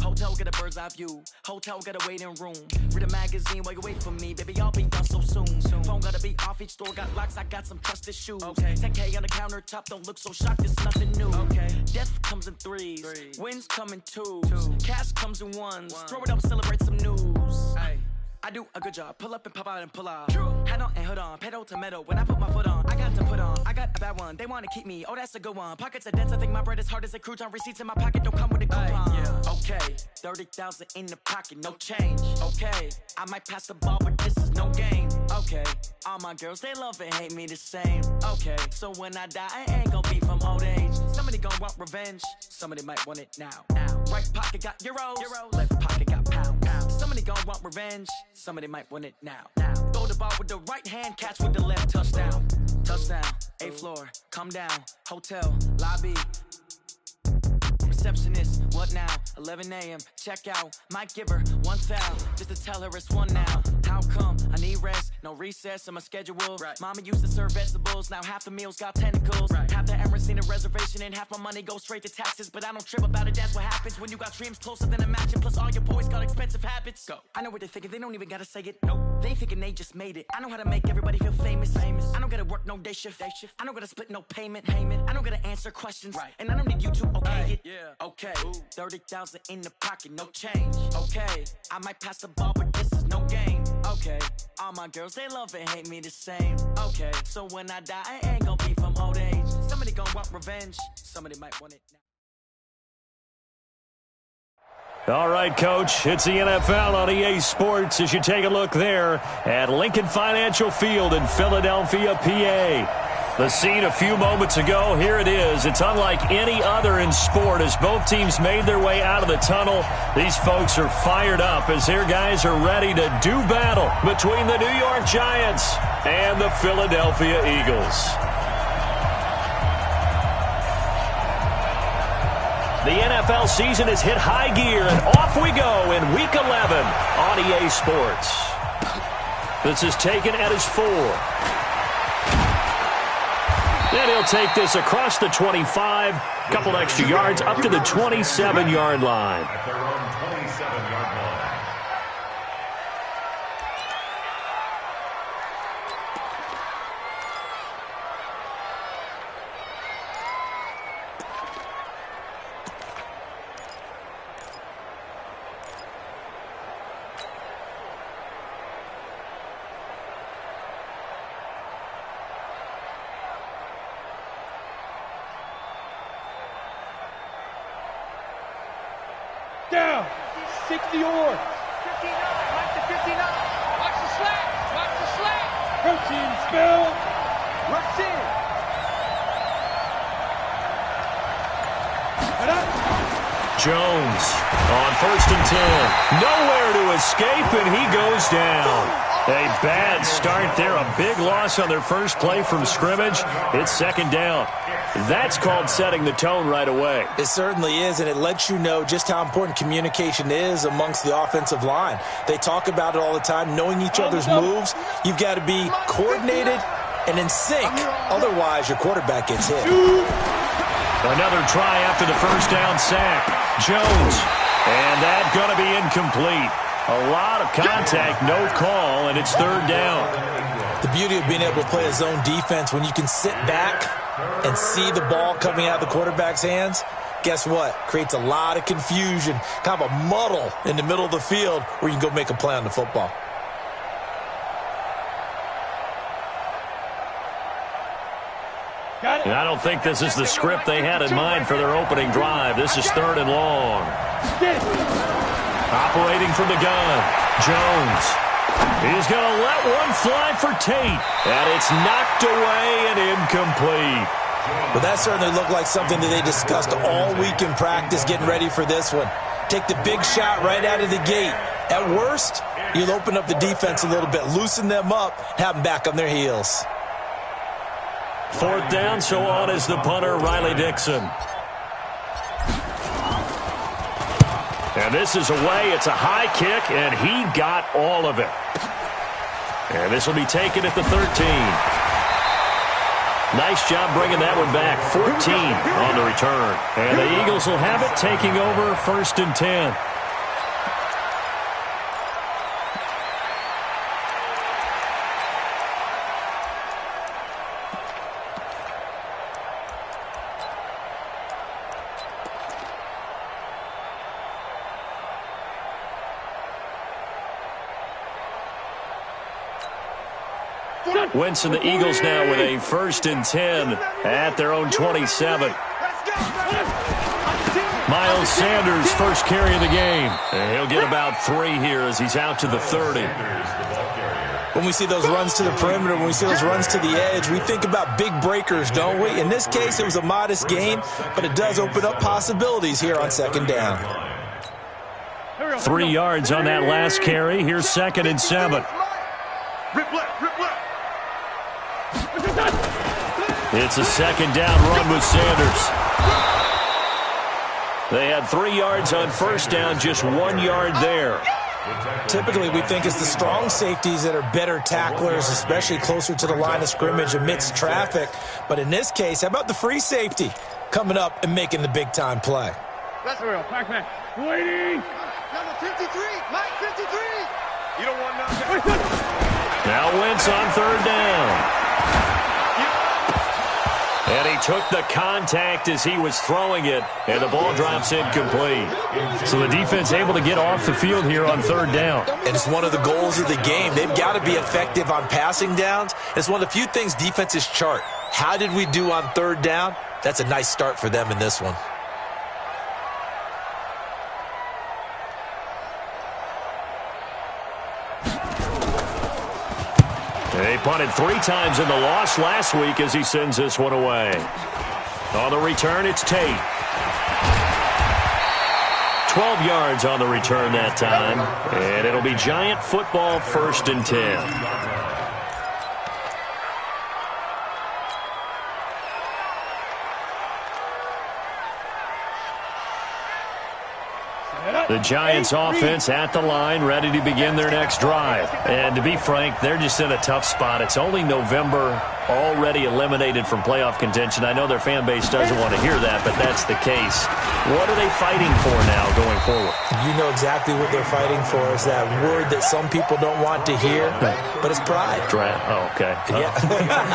Hotel get a bird's eye view. Hotel got a waiting room. Read a magazine while you wait for me. Baby, I'll be done so soon. Phone gotta be off, each store got locks. I got some trusted shoes. 10K on the countertop, don't look so shocked, it's nothing new. Death comes in threes. Wins come in twos. Cash comes in ones. Throw it up, celebrate some news. I do a good job. Pull up and pop out and pull off. Hat on and hood on. Pedal to metal. When I put my foot on, I got to put on. I got a bad one. They want to keep me. Oh, that's a good one. Pockets are dense. I think my bread is hard as a crouton. Receipts in my pocket don't come with a coupon. Okay, 30,000 in the pocket, no change. Okay, I might pass the ball, but this is no game. Okay, all my girls, they love and hate me the same. Okay, so when I die, I ain't gonna be from old age. Somebody gon' want revenge. Somebody might want it now. Right pocket got euros. Left pocket got pounds. Somebody gon' want revenge. Somebody might want it now. Throw the ball with the right hand, catch with the left. Touchdown. Touchdown. 8th floor. Come down. Hotel. Lobby. Receptionist. What now? 11 a.m. Check out. Might give her one foul just to tell her it's one now. How come? I need rest. No recess in my schedule. Mama used to serve vegetables. Now half the meals got tentacles. Half the Emirates need a reservation and half my money goes straight to taxes. But I don't trip about it. That's what happens when you got dreams closer than a matching. Plus all your boys got expensive habits. Go. I know what they're thinking. They don't even gotta say it. Nope. They thinking they just made it. I know how to make everybody feel famous. I don't gotta work no day shift. I don't gotta split no payment. I don't gotta answer questions. And I don't need you to okay it. Okay. 30,000 in the pocket, no change. Okay. I might pass the ball, but this is no game. Okay. All my girls, they love and hate me the same. Okay. So when I die, I ain't gonna be from old age. Somebody gonna want revenge. Somebody might want it now. All right, Coach, it's the NFL on EA Sports as you take a look there at Lincoln Financial Field in Philadelphia, PA. The scene a few moments ago, here it is. It's unlike any other in sport as both teams made their way out of the tunnel. These folks are fired up as their guys are ready to do battle between the New York Giants and the Philadelphia Eagles. The NFL season has hit high gear, and off we go in Week 11 on EA Sports. This is taken at his 4. Then he'll take this across the 25, couple extra yards up to the 27-yard line. At their own 27-yard line. Down, 60 or 59, watch the 59, watch the slant, protein spill, rush in. Jones on 1st and 10. Nowhere to escape, and he goes down. A bad start there. A big loss on their first play from scrimmage. It's 2nd down. That's called setting the tone right away. It certainly is, and it lets you know just how important communication is amongst the offensive line. They talk about it all the time, knowing each other's moves. You've got to be coordinated and in sync. Otherwise, your quarterback gets hit. Another try after the first down sack. Jones. And that's going to be incomplete. A lot of contact, no call, and it's 3rd down. The beauty of being able to play a zone defense when you can sit back and see the ball coming out of the quarterback's hands, guess what? Creates a lot of confusion, kind of a muddle in the middle of the field where you can go make a play on the football. And I don't think this is the script they had in mind for their opening drive. This is 3rd and long. Operating from the gun, Jones. He's going to let one fly for Tate. And it's knocked away and incomplete. But that certainly looked like something that they discussed all week in practice getting ready for this one. Take the big shot right out of the gate. At worst, you'll open up the defense a little bit, loosen them up, have them back on their heels. 4th down, so on is the punter, Riley Dixon. And this is away. It's a high kick, and he got all of it. And this will be taken at the 13. Nice job bringing that one back. 14 on the return. And the Eagles will have it, taking over 1st and 10. Wentz and the Eagles now with a 1st and 10 at their own 27. Miles Sanders, first carry of the game. And he'll get about 3 here as he's out to the 30. When we see those runs to the perimeter, when we see those runs to the edge, we think about big breakers, don't we? In this case, it was a modest gain, but it does open up possibilities here on 2nd down. 3 yards on that last carry. Here's 2nd and 7. It's a 2nd down run with Sanders. They had 3 yards on 1st down, just 1 yard there. Typically, we think it's the strong safeties that are better tacklers, especially closer to the line of scrimmage amidst traffic. But in this case, how about the free safety coming up and making the big-time play? That's real. Pac-Man. Waiting. Number 53. Mike 53. You don't want nothing. Now Wentz on 3rd down. And he took the contact as he was throwing it, and the ball drops incomplete. So the defense able to get off the field here on 3rd down. And it's one of the goals of the game. They've got to be effective on passing downs. It's one of the few things defenses chart. How did we do on 3rd down? That's a nice start for them in this one. They punted 3 times in the loss last week as he sends this one away. On the return, it's Tate. 12 yards on the return that time. And it'll be Giant football, 1st and 10. The Giants offense at the line, ready to begin their next drive. And to be frank, they're just in a tough spot. It's only November, already eliminated from playoff contention. I know their fan base doesn't want to hear that, but that's the case. What are they fighting for now going forward? You know exactly what they're fighting for. Is that word that some people don't want to hear, but it's pride. Draft. Oh, okay. Yeah.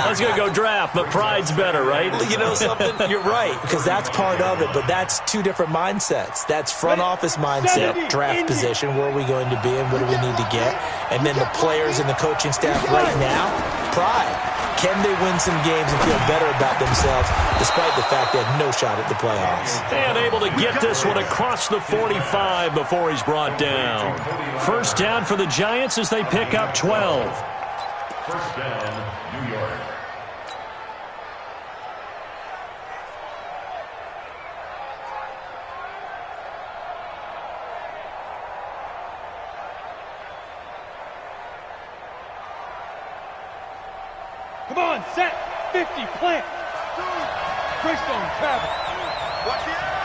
I was going to go draft, but pride's better, right? You know something? You're right, because that's part of it, but that's 2 different mindsets. That's front office mindset, draft position, where are we going to be and what do we need to get? And then the players and the coaching staff right now, pride. Can they win some games and feel better about themselves despite the fact they have no shot at the playoffs? And able to get this one across the 45 before he's brought down. 1st down for the Giants as they pick up 12. 1st down, New York. Come on, set. 50, plant. Christone, travel. Watch the eye.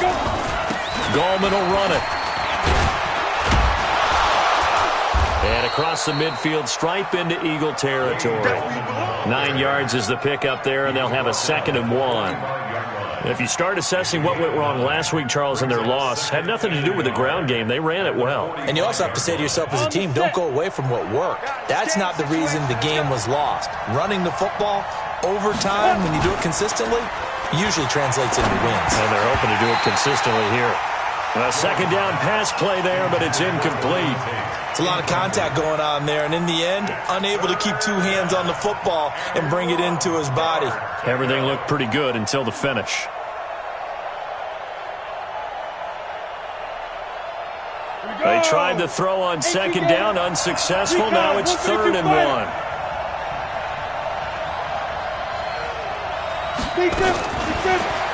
Go. Gallman will run it. And across the midfield stripe into Eagle territory. 9 yards is the pickup there, and they'll have a 2nd and 1. If you start assessing what went wrong last week, Charles, in their loss, had nothing to do with the ground game. They ran it well. And you also have to say to yourself as a team, don't go away from what worked. That's not the reason the game was lost. Running the football over time, when you do it consistently, usually translates into wins. And they're hoping to do it consistently here. A 2nd down pass play there, but it's incomplete. It's a lot of contact going on there, and in the end, unable to keep 2 hands on the football and bring it into his body. Everything looked pretty good until the finish. They tried to throw on 2nd down, unsuccessful. Now it's 3rd and 1.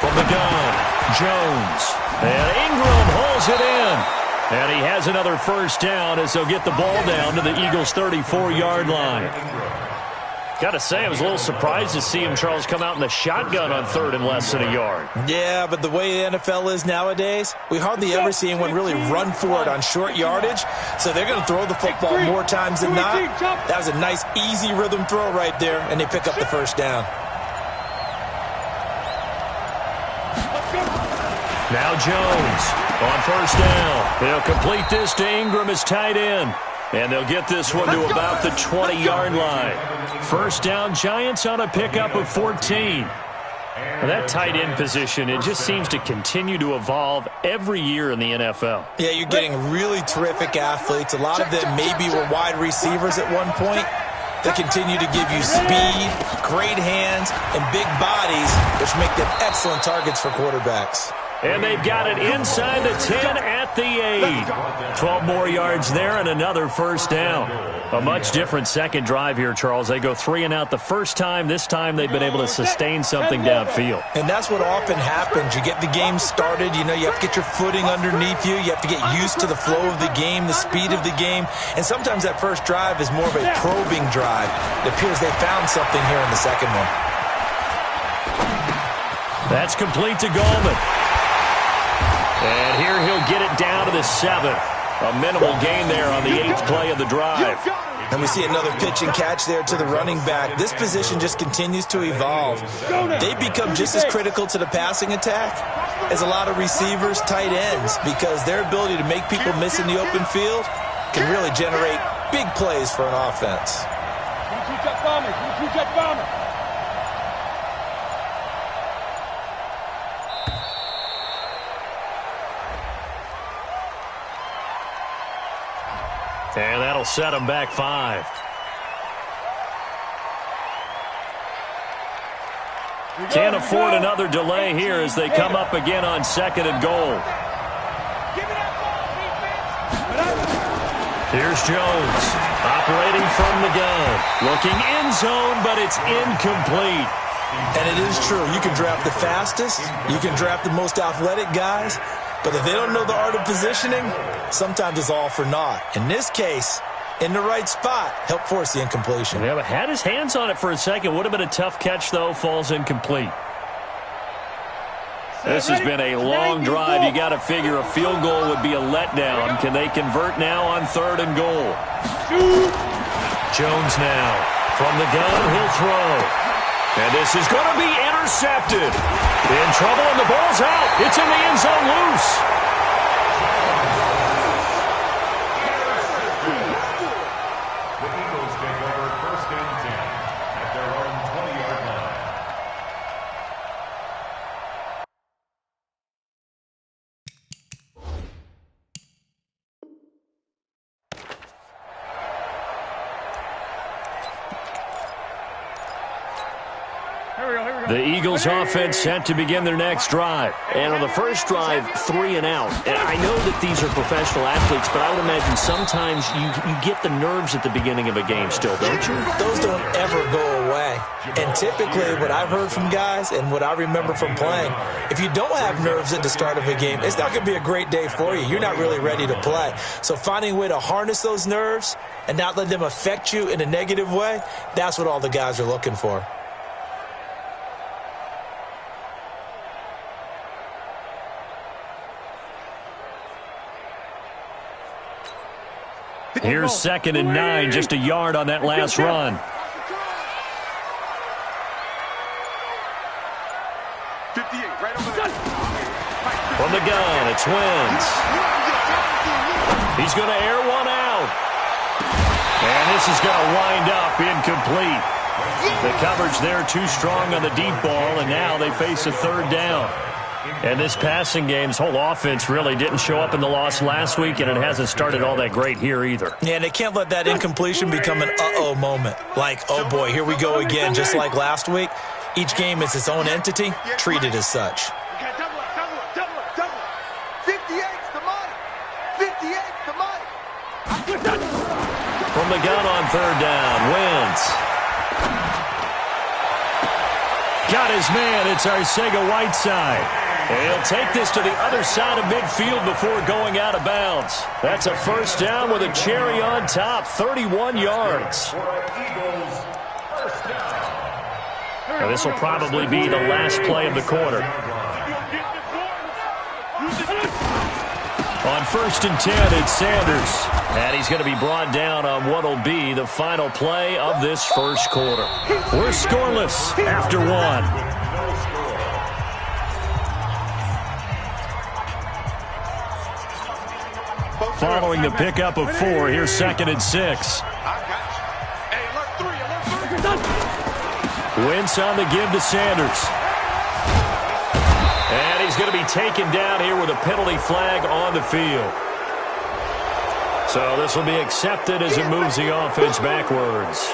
From the gun, Jones. And Ingram holds it in. And he has another 1st down as they'll get the ball down to the Eagles' 34-yard line. Got to say, I was a little surprised to see him, Charles, come out in the shotgun on 3rd and less than a yard. Yeah, but the way the NFL is nowadays, we hardly ever see anyone really run for it on short yardage. So they're going to throw the football more times than not. That was a nice, easy rhythm throw right there, and they pick up the 1st down. Now Jones on 1st down. They'll complete this to Ingram as tight end. And they'll get this one to about the 20-yard line. 1st down, Giants on a pickup of 14. That tight end position, it just seems to continue to evolve every year in the NFL. Yeah, you're getting really terrific athletes. A lot of them maybe were wide receivers at one point. They continue to give you speed, great hands, and big bodies, which make them excellent targets for quarterbacks. And they've got it inside the 10 at the 8. 12 more yards there and another first down. A much different second drive here, Charles. They go 3 and out the first time. This time they've been able to sustain something downfield. And that's what often happens. You get the game started. You know, you have to get your footing underneath you. You have to get used to the flow of the game, the speed of the game. And sometimes that first drive is more of a probing drive. It appears they found something here in the second one. That's complete to Goldman. And here he'll get it down to the 7. A minimal gain there on the 8th play of the drive. And we see another pitch and catch there to the running back. This position just continues to evolve. They become just as critical to the passing attack as a lot of receivers, tight ends, because their ability to make people miss in the open field can really generate big plays for an offense. And that'll set them back 5. Can't afford another delay here as they come up again on 2nd and goal. Here's Jones, operating from the gun. Looking end zone, but it's incomplete. And it is true. You can draft the fastest. You can draft the most athletic guys. But if they don't know the art of positioning, sometimes it's all for naught. In this case, in the right spot, helped force the incompletion. Yeah, but had his hands on it for a second. Would have been a tough catch, though. Falls incomplete. This has been a long drive. You got to figure a field goal would be a letdown. Can they convert now on 3rd and goal? Jones now. From the gun, he'll throw. And this is going to be intercepted. In trouble, and the ball's out. It's in the end zone loose. The Eagles take over 1st and 10 at their own 20-yard line. The Eagles offense set to begin their next drive. And on the first drive, 3 and out. And I know that these are professional athletes, but I would imagine sometimes you get the nerves at the beginning of a game still, don't you? Those don't ever go away. And typically what I've heard from guys and what I remember from playing, if you don't have nerves at the start of a game, it's not going to be a great day for you. You're not really ready to play. So finding a way to harness those nerves and not let them affect you in a negative way, that's what all the guys are looking for. Here's 2nd and 9, just a yard on that last run. From the gun, it's Wentz. He's going to air one out. And this is going to wind up incomplete. The coverage there too strong on the deep ball, and now they face a 3rd down. And this passing game's whole offense really didn't show up in the loss last week, and it hasn't started all that great here either. Yeah, and they can't let that incompletion become an uh-oh moment. Like, oh boy, here we go again, just like last week. Each game is its own entity, treated as such. From the gun on 3rd down, Wentz. Got his man, it's Arcega-Whiteside. And he'll take this to the other side of midfield before going out of bounds. That's a first down with a cherry on top, 31 yards. Now this will probably be the last play of the quarter. On 1st and 10, it's Sanders. And he's going to be brought down on what will be the final play of this first quarter. We're scoreless after 1. Following the pickup of 4, here's 2nd and 6. Wentz on the give to Sanders. going to be taken down here with a penalty flag on the field. So this will be accepted as it moves the offense backwards.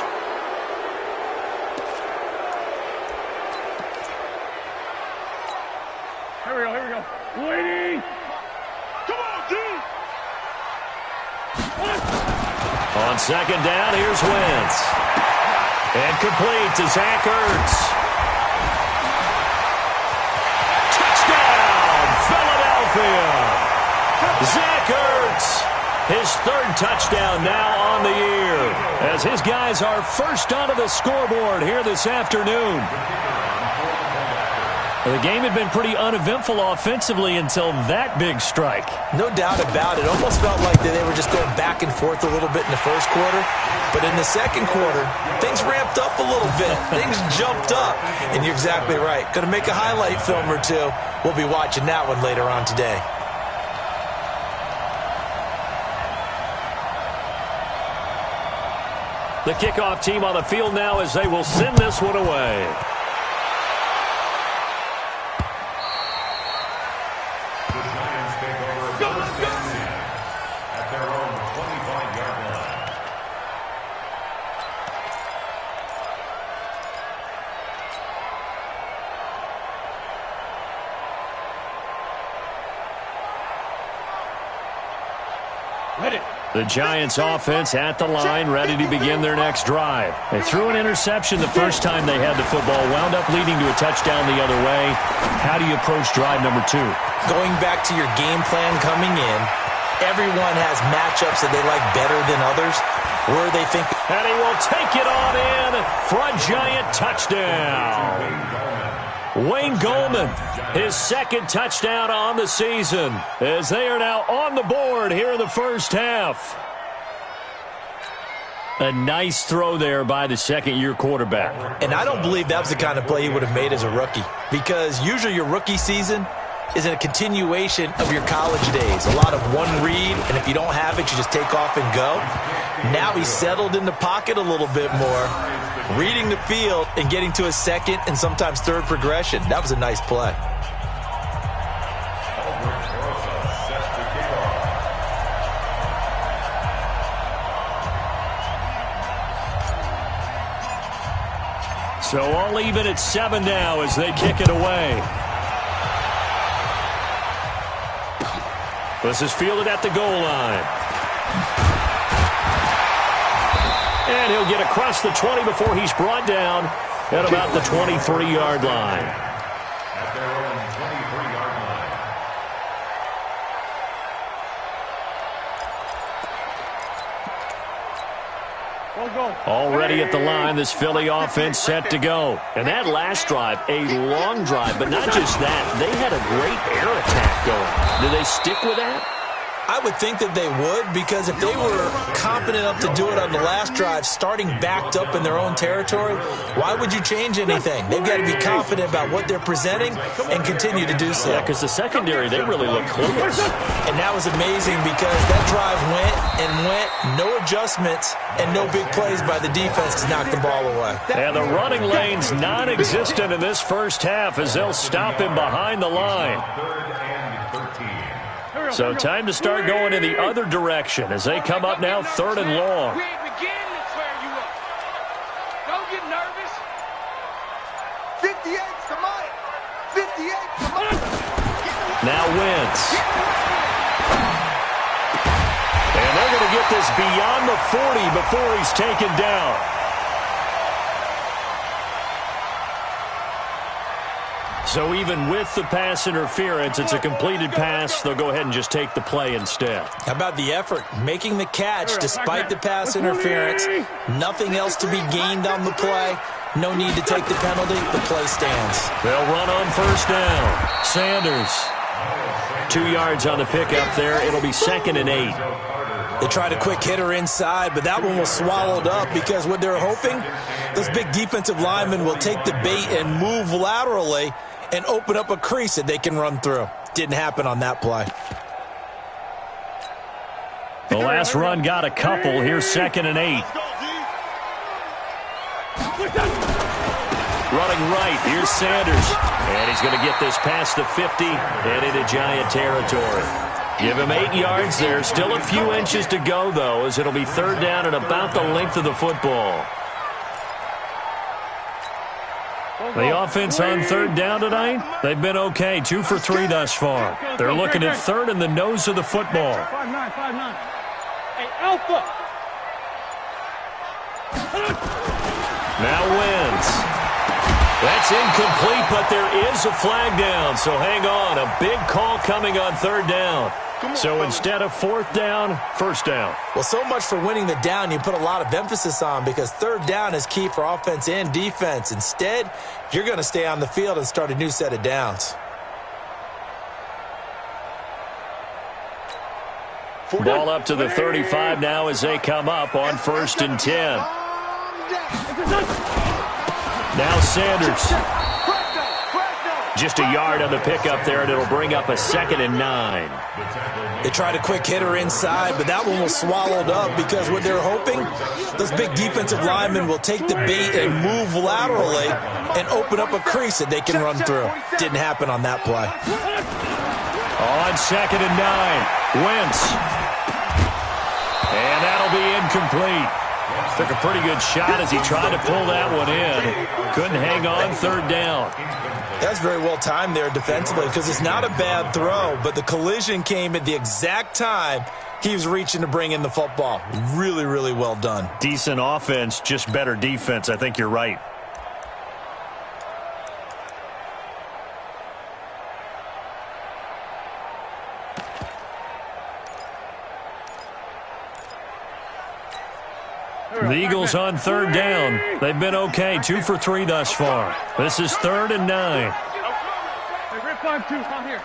Here we go. Waiting. Come on, G. On second down, here's Wentz. And complete to Zach Ertz. Touchdown, Philadelphia. Zach Ertz, his third touchdown now on the year, as his guys are first onto the scoreboard here this afternoon. The game had been pretty uneventful offensively until that big strike. No doubt about it. Almost felt like they were just going back and forth a little bit in the first quarter. But in the second quarter, things ramped up a little bit. Things jumped up. And you're exactly right. Going to make a highlight film or two. We'll be watching that one later on today. The kickoff team on the field now as they will send this one away. The Giants take over first and 10 at their own 25-yard line. Hit it. The Giants offense at the line, ready to begin their next drive. They threw an interception the first time they had the football, wound up leading to a touchdown the other way. How do you approach drive number 2? Going back to your game plan coming in, everyone has matchups that they like better than others, where they think. And he will take it on in for a Giant touchdown. Wayne Goldman, his second touchdown on the season, as they are now on the board here in the first half. A nice throw there by the second-year quarterback. And I don't believe that was the kind of play he would have made as a rookie, because usually your rookie season is a continuation of your college days. A lot of one read, and if you don't have it, you just take off and go. Now he's settled in the pocket a little bit more, reading the field and getting to a second and sometimes third progression. That was a nice play. So all even at 7 now as they kick it away. This is fielded at the goal line. And he'll get across the 20 before he's brought down at about the 23-yard line. At their own 23-yard line. Already at the line, this Philly offense set to go. And that last drive, a long drive, but not just that. They had a great air attack going. Do they stick with that? I would think that they would, because if they were confident enough to do it on the last drive, starting backed up in their own territory, why would you change anything? They've got to be confident about what they're presenting and continue to do so. Yeah, because the secondary, they really look clueless. And that was amazing, because that drive went, no adjustments, and no big plays by the defense to knock the ball away. And the running lane's non-existent in this first half as they'll stop him behind the line. So time to start going in the other direction as they come up now 3rd and long. We ain't beginning to tear you up. Don't get nervous. 58 to mine. 58 to mine. Now Wentz. And they're going to get this beyond the 40 before he's taken down. So even with the pass interference, it's a completed pass. They'll go ahead and just take the play instead. How about the effort? Making the catch despite the pass interference. Nothing else to be gained on the play. No need to take the penalty. The play stands. They'll run on first down. Sanders. 2 yards on the pickup there. It'll be 2nd and 8. They tried a quick hitter inside, but that one was swallowed up, because what they're hoping, those big defensive linemen will take the bait and move laterally and open up a crease that they can run through. Didn't happen on that play. The last run got a couple. Here's 2nd and 8. Running right, here's Sanders. And he's going to get this past the 50 and into Giant territory. Give him 8 yards there. Still a few inches to go, though, as it'll be third down and about the length of the football. The offense on third down tonight, they've been okay. 2 for 3 thus far. They're looking at third in the nose of the football. 5-9, 5-9. Hey, Alpha. Now Wentz. That's incomplete, but there is a flag down, so hang on. A big call coming on third down. So instead of fourth down, first down. Well, so much for winning the down you put a lot of emphasis on, because third down is key for offense and defense. Instead, you're going to stay on the field and start a new set of downs. Ball up to the 35 now as they come up on 1st and 10. Now Sanders. Just a yard on the pickup there, and it'll bring up a 2nd and 9. They tried a quick hitter inside, but that one was swallowed up because what they're hoping, those big defensive linemen will take the bait and move laterally and open up a crease that they can run through. Didn't happen on that play. On 2nd and 9, Wentz. And that'll be incomplete. Took a pretty good shot as he tried to pull that one in. Couldn't hang on third down. That's very well timed there defensively, because it's not a bad throw, but the collision came at the exact time he was reaching to bring in the football. Really, really well done. Decent offense, just better defense. I think you're right. The Eagles on third down. They've been okay. 2 for 3 thus far. This is 3rd and 9. Hey, Rip 5-2, come here.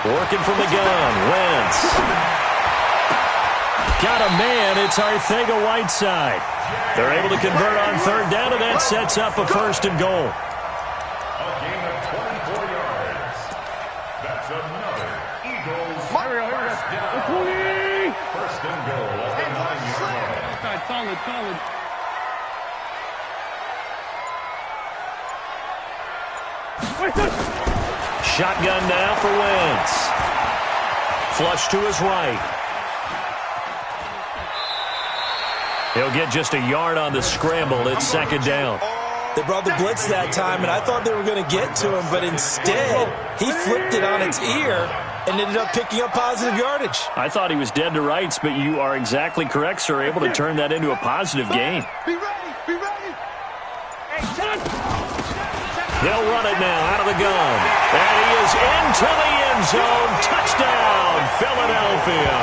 Working from the gun. Wentz. Got a man. It's Arcega-Whiteside. They're able to convert on third down, and that sets up a 1st and goal. A gain of 24 yards. That's another Eagles first down. 1st and goal at the 9-yard line. Solid, solid. Shotgun now for Wentz. Flush to his right. He'll get just a yard on the scramble. It's 2nd down. They brought the blitz that time, and I thought they were going to get to him, but instead he flipped it on its ear and ended up picking up positive yardage. I thought he was dead to rights, but you are exactly correct, sir. Able to turn that into a positive gain. Be ready, be ready. They'll run it now out of the gun. And he is into the end zone. Touchdown, Philadelphia.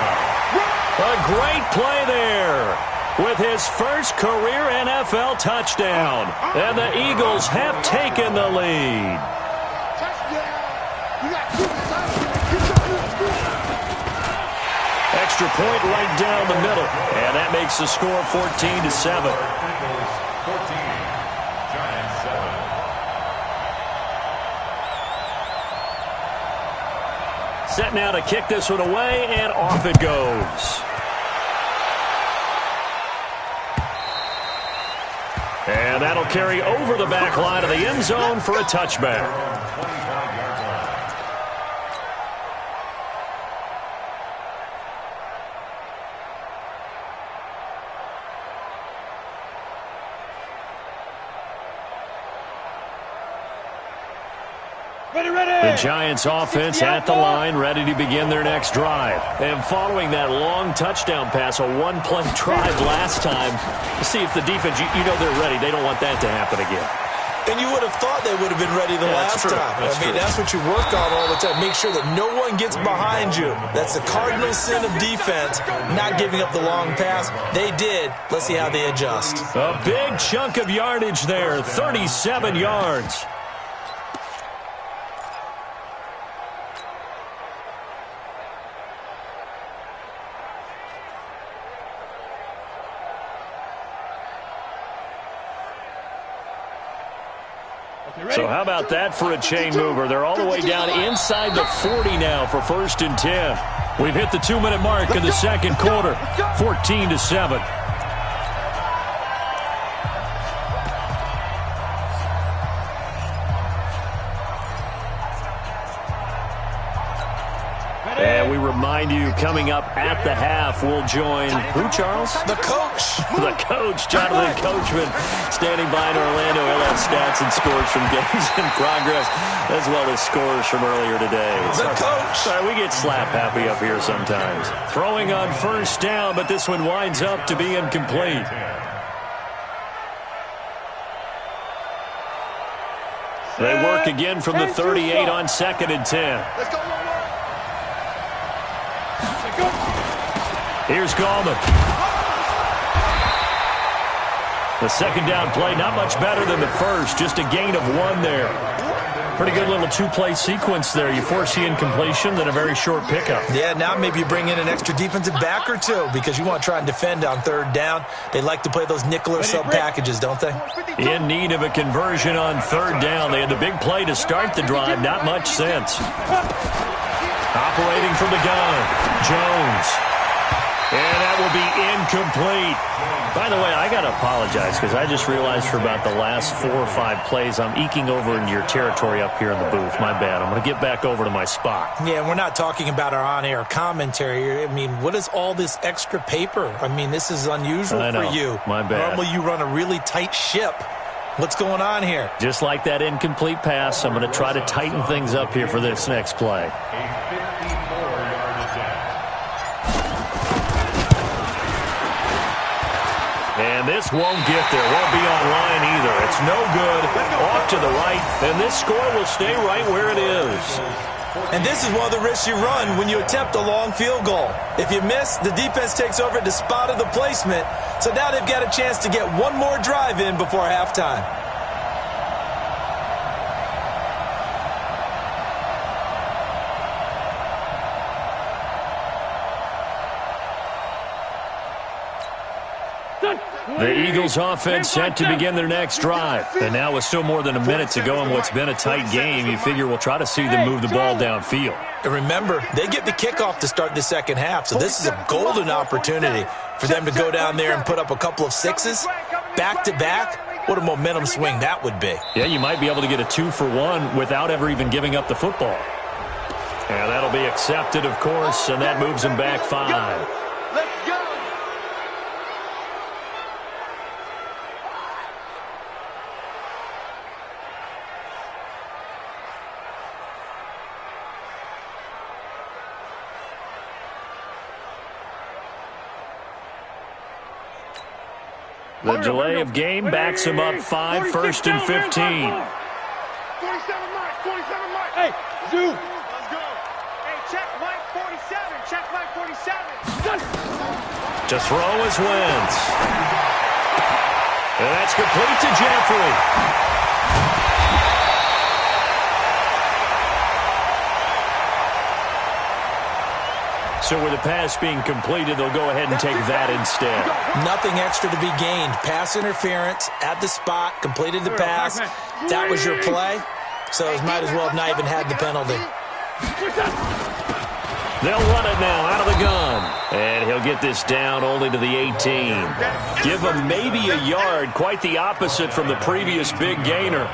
A great play there with his first career NFL touchdown. And the Eagles have taken the lead. Extra point right down the middle. And that makes the score 14-7. Eagles 14, Giants 7. Set now to kick this one away, and off it goes. And that'll carry over the back line of the end zone for a touchback. 25-yard line. The Giants offense at the line, ready to begin their next drive. And following that long touchdown pass, a one-play drive last time, to see if the defense, you know they're ready. They don't want that to happen again. And you would have thought they would have been ready the last time. That's what you work on all the time. Make sure that no one gets behind you. That's the cardinal sin of defense, not giving up the long pass. They did. Let's see how they adjust. A big chunk of yardage there, 37 yards. So how about that for a chain mover? They're all the way down inside the 40 now for 1st and 10. We've hit the 2-minute mark in the second quarter, 14-7. we remind you, coming up at the half, we'll join who, Charles? The coach. The coach, Jonathan Coachman, standing by in Orlando. He'll have stats and scores from games in progress, as well as scores from earlier today. The coach. Sorry, we get slap happy up here sometimes. Throwing on first down, but this one winds up to be incomplete. They work again from the 38 on 2nd and 10. Let's go, Here's Gallman. The second down play, not much better than the first, just a gain of 1 there. Pretty good little two-play sequence there. You force the incompletion, then a very short pickup. Yeah, now maybe you bring in an extra defensive back or two because you want to try and defend on 3rd down. They like to play those nickel or sub packages, don't they? In need of a conversion on 3rd down. They had the big play to start the drive, not much since. Operating from the gun, Jones. And that will be incomplete. By the way, I got to apologize because I just realized for about the last 4 or 5 plays, I'm eking over into your territory up here in the booth. My bad. I'm going to get back over to my spot. Yeah, we're not talking about our on-air commentary. I mean, what is all this extra paper? I mean, this is unusual for you. My bad. Normally you run a really tight ship. What's going on here? Just like that incomplete pass, I'm going to try to tighten things up here for this next play. And this won't get there. Won't be online either. It's no good. Off to the right. And this score will stay right where it is. And this is one of the risks you run when you attempt a long field goal. If you miss, the defense takes over at the spot of the placement. So now they've got a chance to get one more drive in before halftime. The Eagles offense set to begin their next drive. And now with still more than a minute to go in what's been a tight game, you figure we'll try to see them move the ball downfield. And remember, they get the kickoff to start the second half, so this is a golden opportunity for them to go down there and put up a couple of sixes back-to-back. What a momentum swing that would be. Yeah, you might be able to get a 2-for-1 without ever even giving up the football. And that'll be accepted, of course, and that moves them back 5. Let's go. The delay of game backs him up 5, 1st and 15. 47 Mike, 47 Mike. Hey, Zoo. Let's go. Hey, check Mike 47. Check Mike 47. To throw is Wentz. And that's complete to Jeffrey. So with the pass being completed, they'll go ahead and take that instead. Nothing extra to be gained. Pass interference at the spot, completed the pass. That was your play. So might as well have not even had the penalty. They'll run it now out of the gun. And he'll get this down only to the 18. Give him maybe a yard. Quite the opposite from the previous big gainer.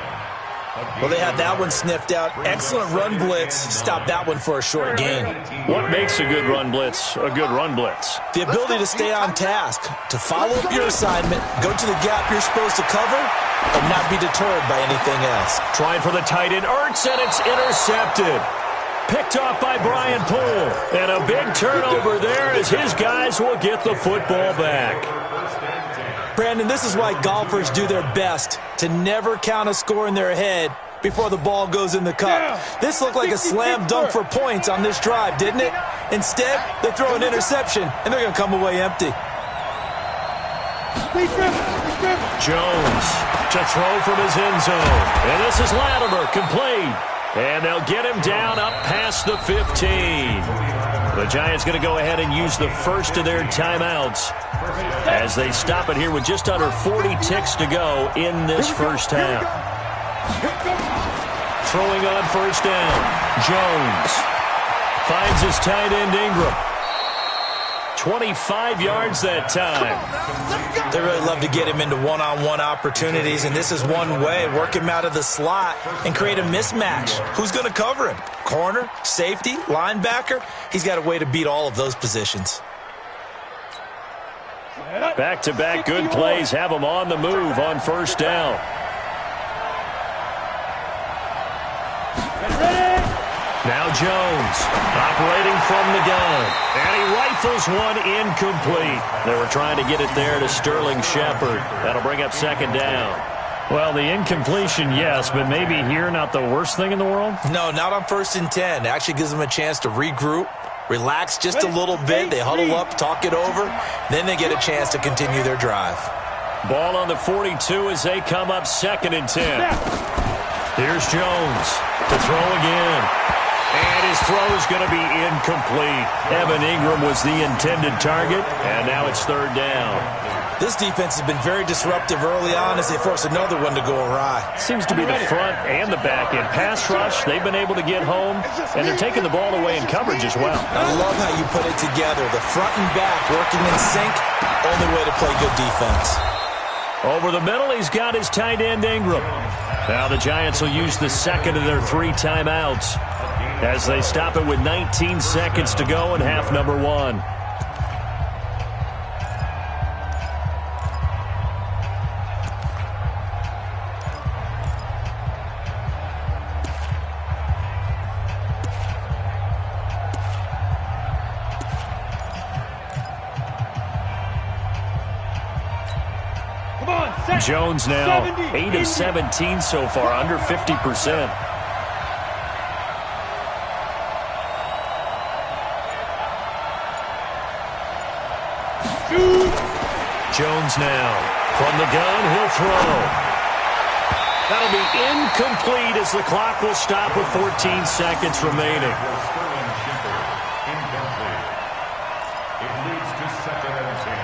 Well, they had that one sniffed out. Excellent run blitz. Stop that one for a short gain. What makes a good run blitz a good run blitz? The ability to stay on task, to follow up your assignment, go to the gap you're supposed to cover, and not be deterred by anything else. Trying for the tight end. Ertz, and it's intercepted. Picked off by Brian Poole. And a big turnover there as his guys will get the football back. Brandon, this is why golfers do their best to never count a score in their head before the ball goes in the cup. This looked like a slam dunk for points on this drive, didn't it? Instead, they throw an interception, and they're going to come away empty. Jones to throw from his end zone. And this is Latimer, complete. And they'll get him down up past the 15. The Giants going to go ahead and use the first of their timeouts as they stop it here with just under 40 ticks to go in this first half. Throwing on first down. Jones finds his tight end Ingram. 25 yards that time. They really love to get him into one-on-one opportunities, and this is one way. Work him out of the slot and create a mismatch. Who's going to cover him? corner, safety, linebacker. He's got a way to beat all of those positions. Back-to-back good plays have him on the move on first down. Now Jones operating from the gun. And he rifles one incomplete. They were trying to get it there to Sterling Shepard. That'll bring up second down. Well, the incompletion, yes, but maybe here not the worst thing in the world? No, not on 1st and 10. It actually gives them a chance to regroup, relax just a little bit. They huddle up, talk it over. Then they get a chance to continue their drive. Ball on the 42 as they come up 2nd and 10. Here's Jones to throw again. And his throw is going to be incomplete. Evan Ingram was the intended target, and now it's 3rd down. This defense has been very disruptive early on as they force another one to go awry. Seems to be the front and the back end. Pass rush, they've been able to get home, and they're taking the ball away in coverage as well. I love how you put it together. The front and back working in sync, only way to play good defense. Over the middle, he's got his tight end Ingram. Now the Giants will use the second of their 3 timeouts as they stop it with 19 seconds to go in half number 1. Jones now 8 of 17 so far, under 50%. Jones now from the gun, he'll throw. That'll be incomplete as the clock will stop with 14 seconds remaining. It leads to 2nd and 10.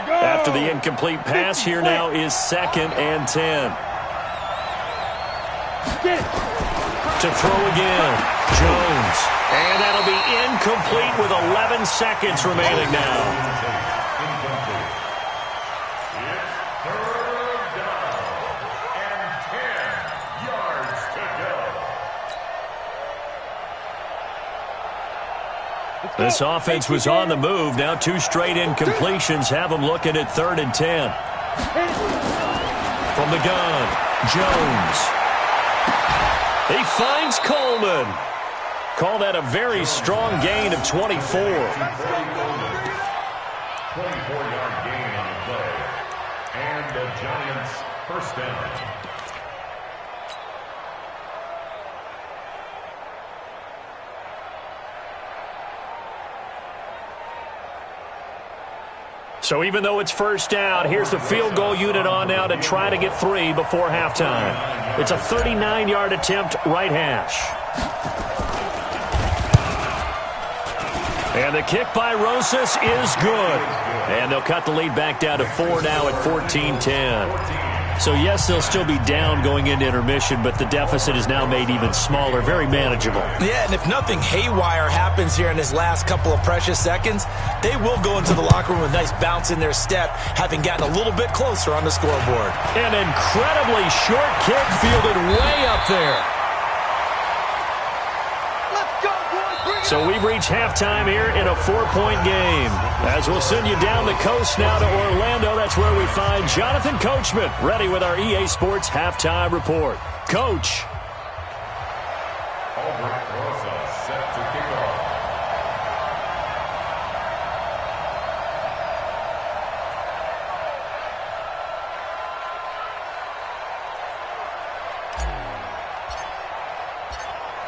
After the incomplete pass, here now is 2nd and 10. To throw again, Jones. And that'll be incomplete with 11 seconds remaining now. Incomplete. It's 3rd down and 10 yards to go. This offense was on the move. Now 2 straight incompletions have them looking at 3rd and 10. From the gun, Jones. He finds Coleman. Call that a very strong gain of 24. 24-yard gain on the play. And the Giants' first down. So even though it's first down, here's the field goal unit on now to try to get 3 before halftime. It's a 39-yard attempt, right hash. And the kick by Rosas is good. And they'll cut the lead back down to 4 now at 14-10. So, yes, they'll still be down going into intermission, but the deficit is now made even smaller, very manageable. Yeah, and if nothing haywire happens here in his last couple of precious seconds, they will go into the locker room with a nice bounce in their step, having gotten a little bit closer on the scoreboard. An incredibly short kick fielded way up there. So we've reached halftime here in a 4-point game. As we'll send you down the coast now to Orlando, that's where we find Jonathan Coachman, ready with our EA Sports Halftime Report. Coach. Albert Rosa set to kick off.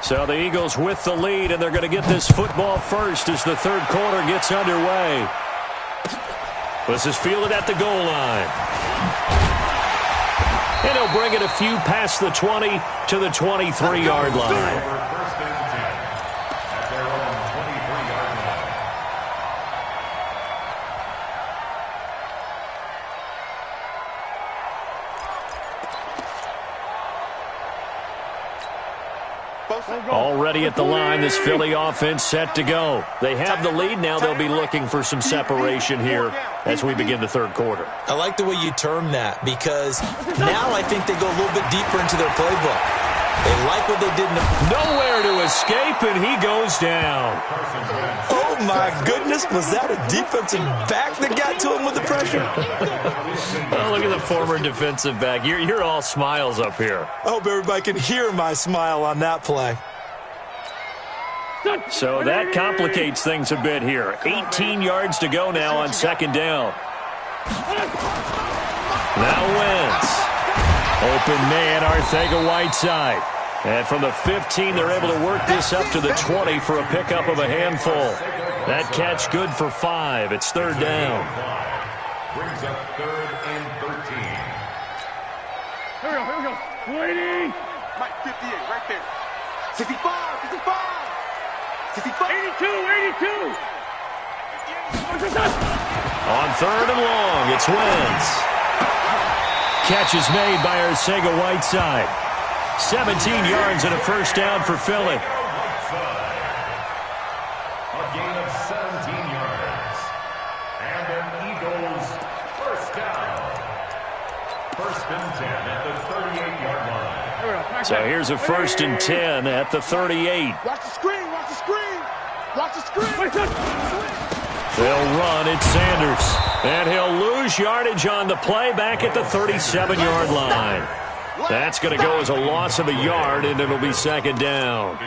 So the Eagles with the lead, and they're going to get this football first as the 3rd quarter gets underway. This is fielded at the goal line. And he'll bring it a few past the 20 to the 23-yard line. First and 10 at their own 23-yard line. Already at the line, this Philly offense set to go. They have the lead now. They'll be looking for some separation here as we begin the third quarter. I like the way you term that because now I think they go a little bit deeper into their playbook. They like what they did. Nowhere to escape, and he goes down. Oh, my goodness. Was that a defensive back that got to him with the pressure? Oh, look at the former defensive back. You're all smiles up here. I hope everybody can hear my smile on that play. So that complicates things a bit here. 18 yards to go now on second down. Now Wentz. Open man, Arcega-Whiteside. And from the 15, they're able to work this up to the 20 for a pickup of a handful. That catch good for 5. It's third down. Brings up third and 13. Here we go. Waiting. Mike, 58, right there. 65, 65. 65. 82. On third and long, it's Wentz. Catch is made by Arcega-Whiteside. 17 yards and a first down for Philly. A gain of 17 yards. And an Eagles first down. First and 10 at the 38-yard line. So here's a first and 10 at the 38. Watch the screen, watch the screen. Watch the screen. They'll run. It's Sanders. And he'll lose yardage on the play back at the 37-yard line. That's going to go as a loss of a yard, and it'll be second down.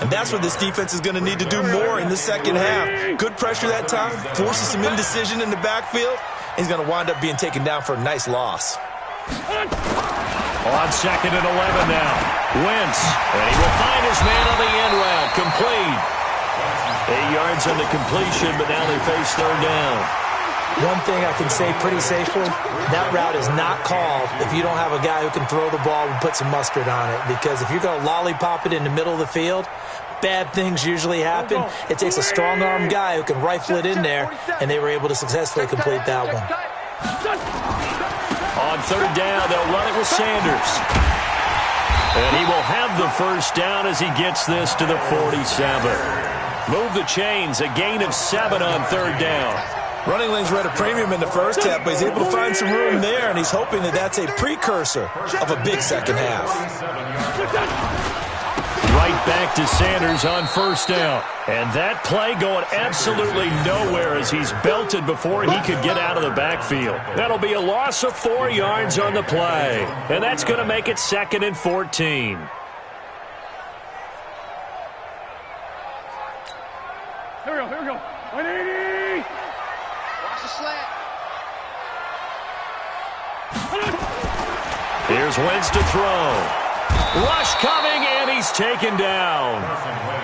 And that's what this defense is going to need to do more in the second half. Good pressure that time, forces some indecision in the backfield. He's going to wind up being taken down for a nice loss. On second and 11 now. Wentz. And he will find his man on the end route. Complete. 8 yards on the completion, but now they face third down. One thing I can say pretty safely, that route is not called if you don't have a guy who can throw the ball and put some mustard on it. Because if you're going to lollipop it in the middle of the field, bad things usually happen. It takes a strong-arm guy who can rifle it in there, and they were able to successfully complete that one. On third down, they'll run it with Sanders. And he will have the first down as he gets this to the 47. Move the chains, a gain of 7 on third down. Running lanes were at a premium in the first half, but he's able to find some room there, and he's hoping that that's a precursor of a big second half. Right back to Sanders on first down. And that play going absolutely nowhere as he's belted before he could get out of the backfield. That'll be a loss of 4 yards on the play. And that's going to make it second and 14. Here we go. 180. Watch the slant. Here's Wentz to throw. Rush coming, and he's taken down.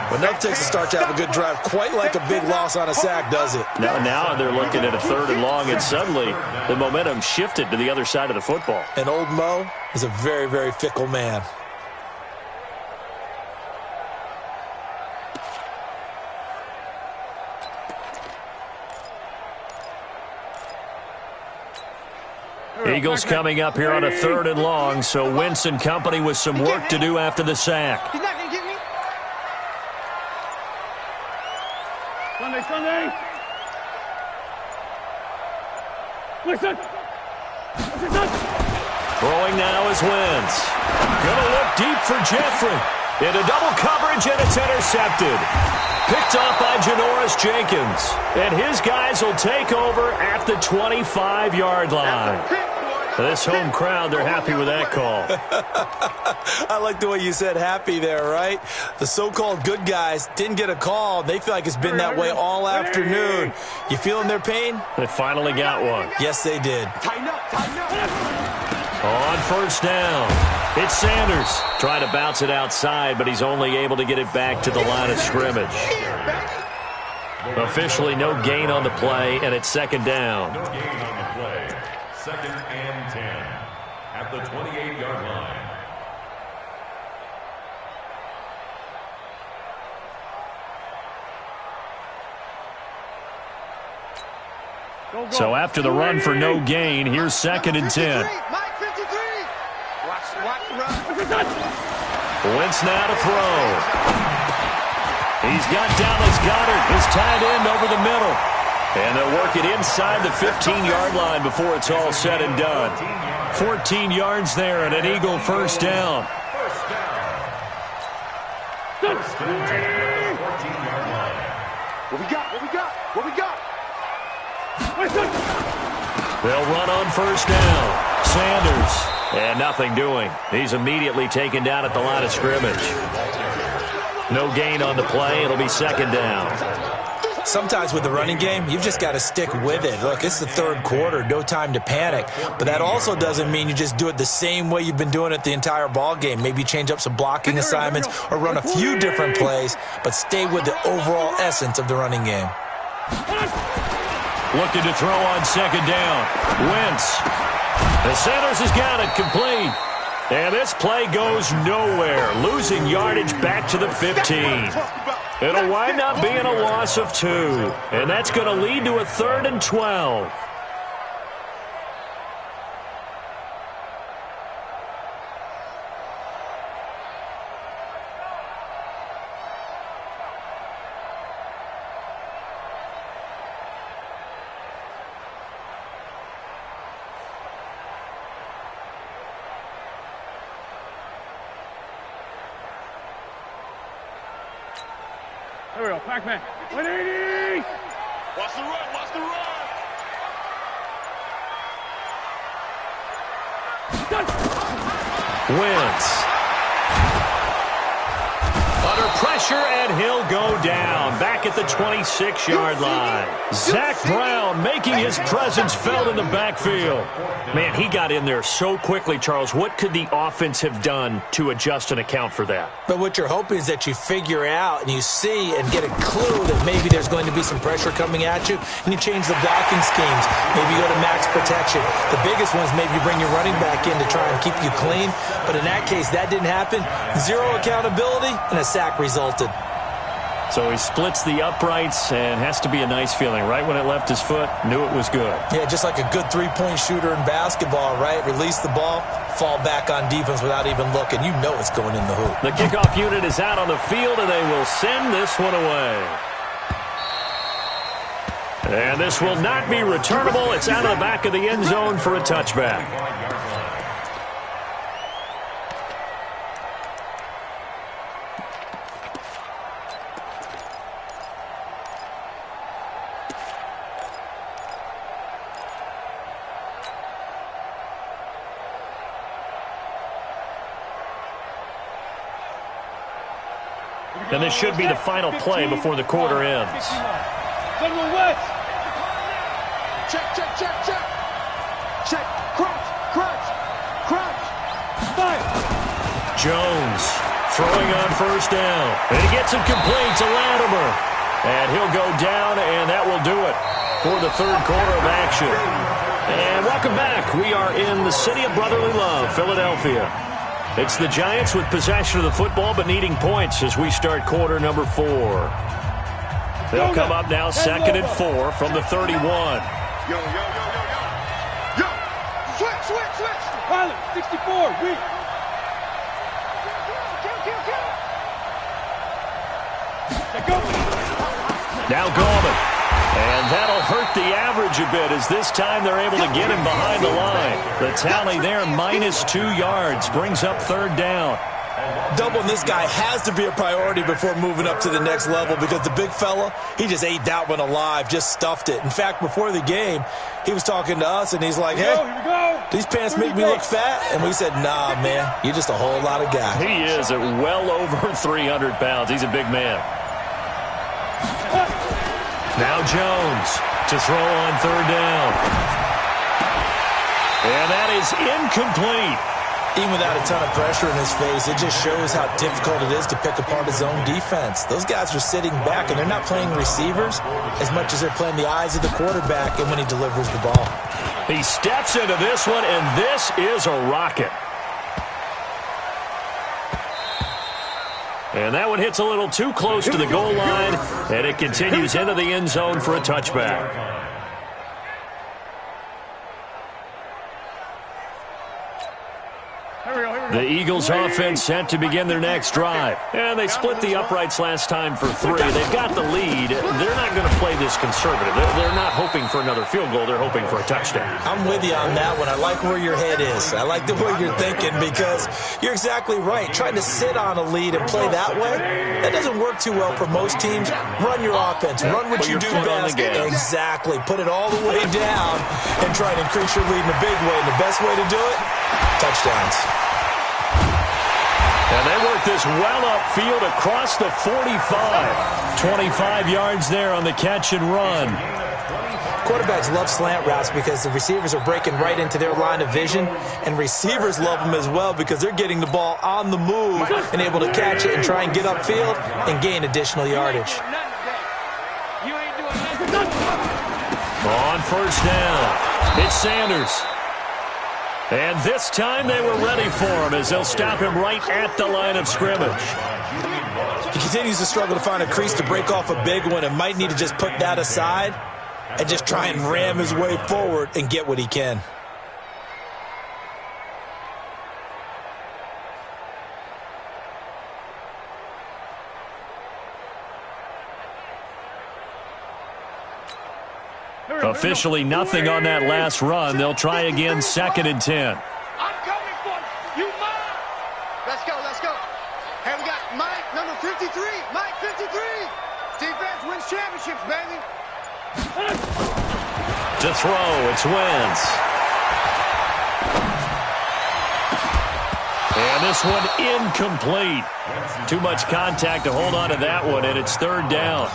But that takes a start to have a good drive, quite like a big loss on a sack, does it? Now they're looking at a third and long, and suddenly the momentum shifted to the other side of the football. And old Mo is a very, very fickle man. Eagles coming up here on a third and long, so Wentz and company with some work to do after the sack. He's not going to get me. Sunday. Listen. Throwing now is Wentz. Gonna look deep for Jeffrey. Into double coverage, and it's intercepted. Picked off by Janoris Jenkins. And his guys will take over at the 25-yard line. This home crowd, they're happy with that call. I like the way you said happy there, right? The so-called good guys didn't get a call. They feel like it's been that way all afternoon. You feeling their pain? They finally got one. Yes, they did. Tighten up, tighten up. On first down, it's Sanders. Trying to bounce it outside, but he's only able to get it back to the line of scrimmage. Officially no gain on the play, and it's second down. No gain on the play. Second and 10 at the 28-yard line. So after the run for no gain, here's second and 10. Mike, 53. Watch the run. Wentz now to throw. He's got Dallas Goedert, his tight end, over the middle. And they'll work it inside the 15-yard line before it's all said and done. 14 yards there and an Eagle first down. First and 10 at the 14-yard line. What we got? What we got? What we got? They'll run on first down. Sanders. And nothing doing. He's immediately taken down at the line of scrimmage. No gain on the play. It'll be second down. Sometimes with the running game, you've just got to stick with it. Look, it's the third quarter, no time to panic. But that also doesn't mean you just do it the same way you've been doing it the entire ball game. Maybe change up some blocking assignments or run a few different plays, but stay with the overall essence of the running game. Looking to throw on second down. Wentz. The Sanders has got it complete. And this play goes nowhere. Losing yardage back to the 15. It'll wind up being a loss of 2. And that's going to lead to a 3rd and 12. There we go, Pac-Man. 180! Watch the run, watch the run! Wentz. Under pressure, and he'll go down. Back at the 26-yard line. Zach Brown making his presence felt in the backfield. Man, he got in there so quickly, Charles. What could the offense have done to adjust and account for that? But what you're hoping is that you figure out and you see and get a clue that maybe there's going to be some pressure coming at you, and you change the blocking schemes. Maybe you go to max protection. The biggest one is maybe you bring your running back in to try and keep you clean. But in that case, that didn't happen. Zero accountability, and a sack resulted. So he splits the uprights, and has to be a nice feeling. Right when it left his foot, knew it was good. Yeah, just like a good three-point shooter in basketball, right? Release the ball, fall back on defense without even looking. You know it's going in the hoop. The kickoff unit is out on the field, and they will send this one away. And this will not be returnable. It's out of the back of the end zone for a touchback. And this should be the final play before the quarter ends. Check, check, check, check. Check. Crouch, crouch, crouch. Fire. Jones throwing on first down. And he gets it complete to Latimer. And he'll go down, and that will do it for the third quarter of action. And welcome back. We are in the city of brotherly love, Philadelphia. It's the Giants with possession of the football but needing points as we start quarter number 4. They'll come up now 2nd and 4 from the 31. Yo, yo, yo, yo, yo. Yo. Switch, switch, switch. Pilot, 64, weak. Kill. Now Gallman. And that'll hurt the average a bit as this time they're able to get him behind the line. The tally there, -2 yards, brings up 3rd down. Doubling this guy has to be a priority before moving up to the next level because the big fella, he just ate that one alive, just stuffed it. In fact, before the game, he was talking to us, and he's like, hey, these pants make me look fat. And we said, nah, man, you're just a whole lot of guy. He is at well over 300 pounds. He's a big man. Now Jones to throw on 3rd down. And that is incomplete. Even without a ton of pressure in his face, it just shows how difficult it is to pick apart his own defense. Those guys are sitting back, and they're not playing receivers as much as they're playing the eyes of the quarterback and when he delivers the ball. He steps into this one, and this is a rocket. And that one hits a little too close to the goal line, and it continues into the end zone for a touchback. Here we go, here we The Eagles offense set to begin their next drive. And they split the uprights last time for 3. They've got the lead. They're not going to play this conservative. They're not hoping for another field goal. They're hoping for a touchdown. I'm with you on that one. I like where your head is. I like the way you're thinking because you're exactly right. Trying to sit on a lead and play that way, that doesn't work too well for most teams. Run your offense. Run what you do best. Exactly. Put it all the way down and try and increase your lead in a big way. And the best way to do it, touchdowns. And they work this well upfield across the 45. 25 yards there on the catch and run. Quarterbacks love slant routes because the receivers are breaking right into their line of vision, and receivers love them as well because they're getting the ball on the move and able to catch it and try and get upfield and gain additional yardage. On first down, it's Sanders. And this time they were ready for him as they'll stop him right at the line of scrimmage. He continues to struggle to find a crease to break off a big one and might need to just put that aside and just try and ram his way forward and get what he can. Officially nothing on that last run. They'll try again, 2nd and 10. I'm coming for you, Mike. Let's go, let's go. Hey, we got Mike, number 53. Mike, 53. Defense wins championships, baby. To throw, it's Wentz. And this one incomplete. Too much contact to hold on to that one, and it's 3rd down.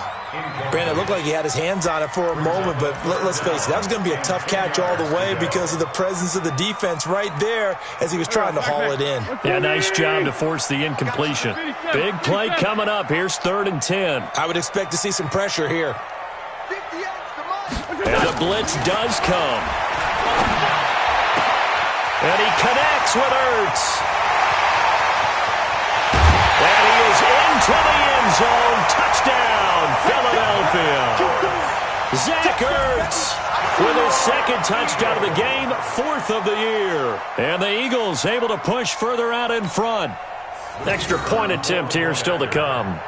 Brandon, it looked like he had his hands on it for a moment, but let's face it, that was going to be a tough catch all the way because of the presence of the defense right there as he was trying to haul it in. Yeah, nice job to force the incompletion. Big play coming up. Here's 3rd and 10. I would expect to see some pressure here. And the blitz does come. And he connects with Ertz. And he is into the end zone. Touchdown, Philadelphia. Zach Ertz with his 2nd touchdown of the game, 4th of the year. And the Eagles able to push further out in front. Extra point attempt here still to come.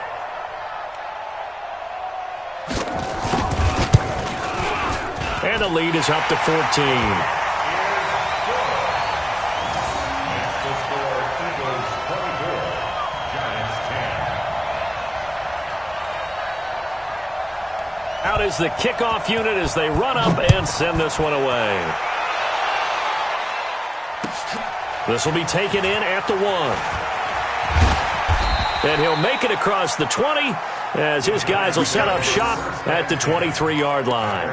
And the lead is up to 14. Out is the kickoff unit as they run up and send this one away. This will be taken in at the 1. And he'll make it across the 20 as his guys will set up shop at the 23-yard line.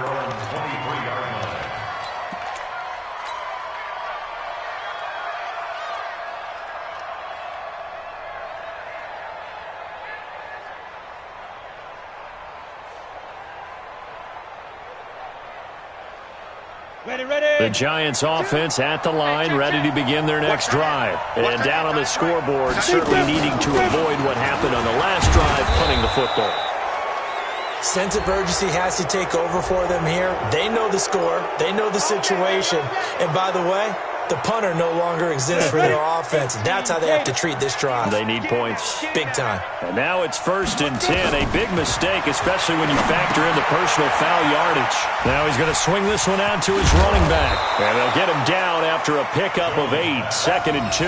The Giants offense at the line, ready to begin their next drive. And down on the scoreboard, certainly needing to avoid what happened on the last drive, punting the football. Sense of urgency has to take over for them here. They know the score. They know the situation. And by the way, the punter no longer exists for their offense. That's how they have to treat this drive. They need points. Big time. And now it's 1st and 10. A big mistake, especially when you factor in the personal foul yardage. Now he's going to swing this one out to his running back. And they'll get him down after a pickup of 8. 2nd and 2.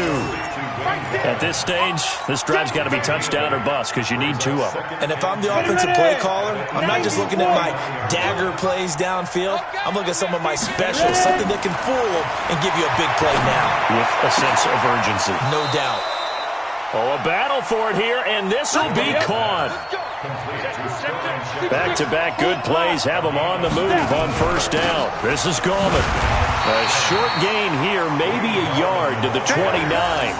At this stage, this drive's got to be touchdown or bust because you need 2 of them. And if I'm the offensive play caller, I'm not just looking at my dagger plays downfield. I'm looking at some of my specials, something that can fool and give you a big play now. With a sense of urgency. No doubt. Oh, a battle for it here, and this will be caught. Back-to-back good plays have them on the move on 1st down. This is Gallman. A short gain here, maybe a yard to the 29.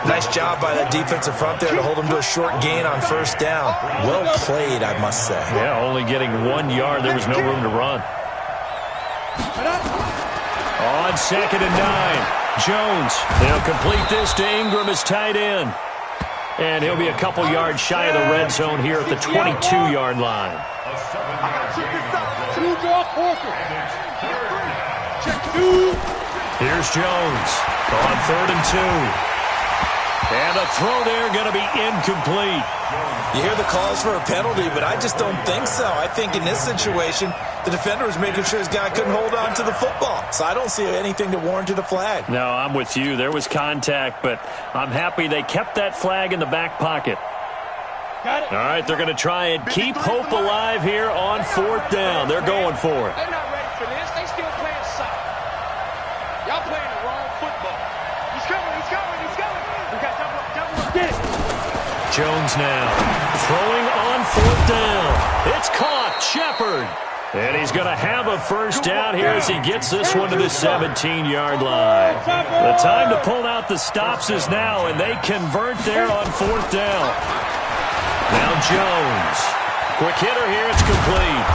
Nice job by that defensive front there to hold him to a short gain on 1st down. Well played, I must say. Yeah, only getting 1 yard. There was no room to run. On 2nd and 9, Jones. They'll complete this to Ingram as tight end. And he'll be a couple yards shy of the red zone here at the 22-yard line. Here's Jones on 3rd and 2. And a throw there going to be incomplete. You hear the calls for a penalty, but I just don't think so. I think in this situation, the defender was making sure his guy couldn't hold on to the football. So I don't see anything to warrant a flag. No, I'm with you. There was contact, but I'm happy they kept that flag in the back pocket. Got it. All right, they're going to try and keep hope alive here on 4th down. They're going for it. They're not ready for this. They still playing soccer. Y'all playing the wrong football. He's coming, he's coming, he's coming. We got double up. Get it. Jones now throwing on 4th down. It's caught. Shepard. And he's going to have a first down here as he gets this one to the 17-yard line. The time to pull out the stops is now, and they convert there on 4th down. Now Jones. Quick hitter here. It's complete.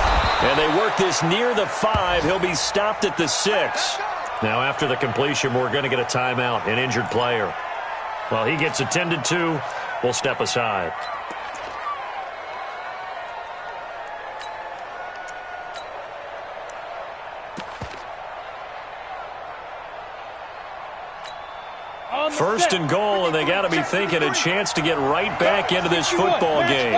And they work this near the 5. He'll be stopped at the 6. Now after the completion, we're going to get a timeout, an injured player. Well, he gets attended to. We'll step aside. First and goal, and they got to be thinking a chance to get right back into this football game.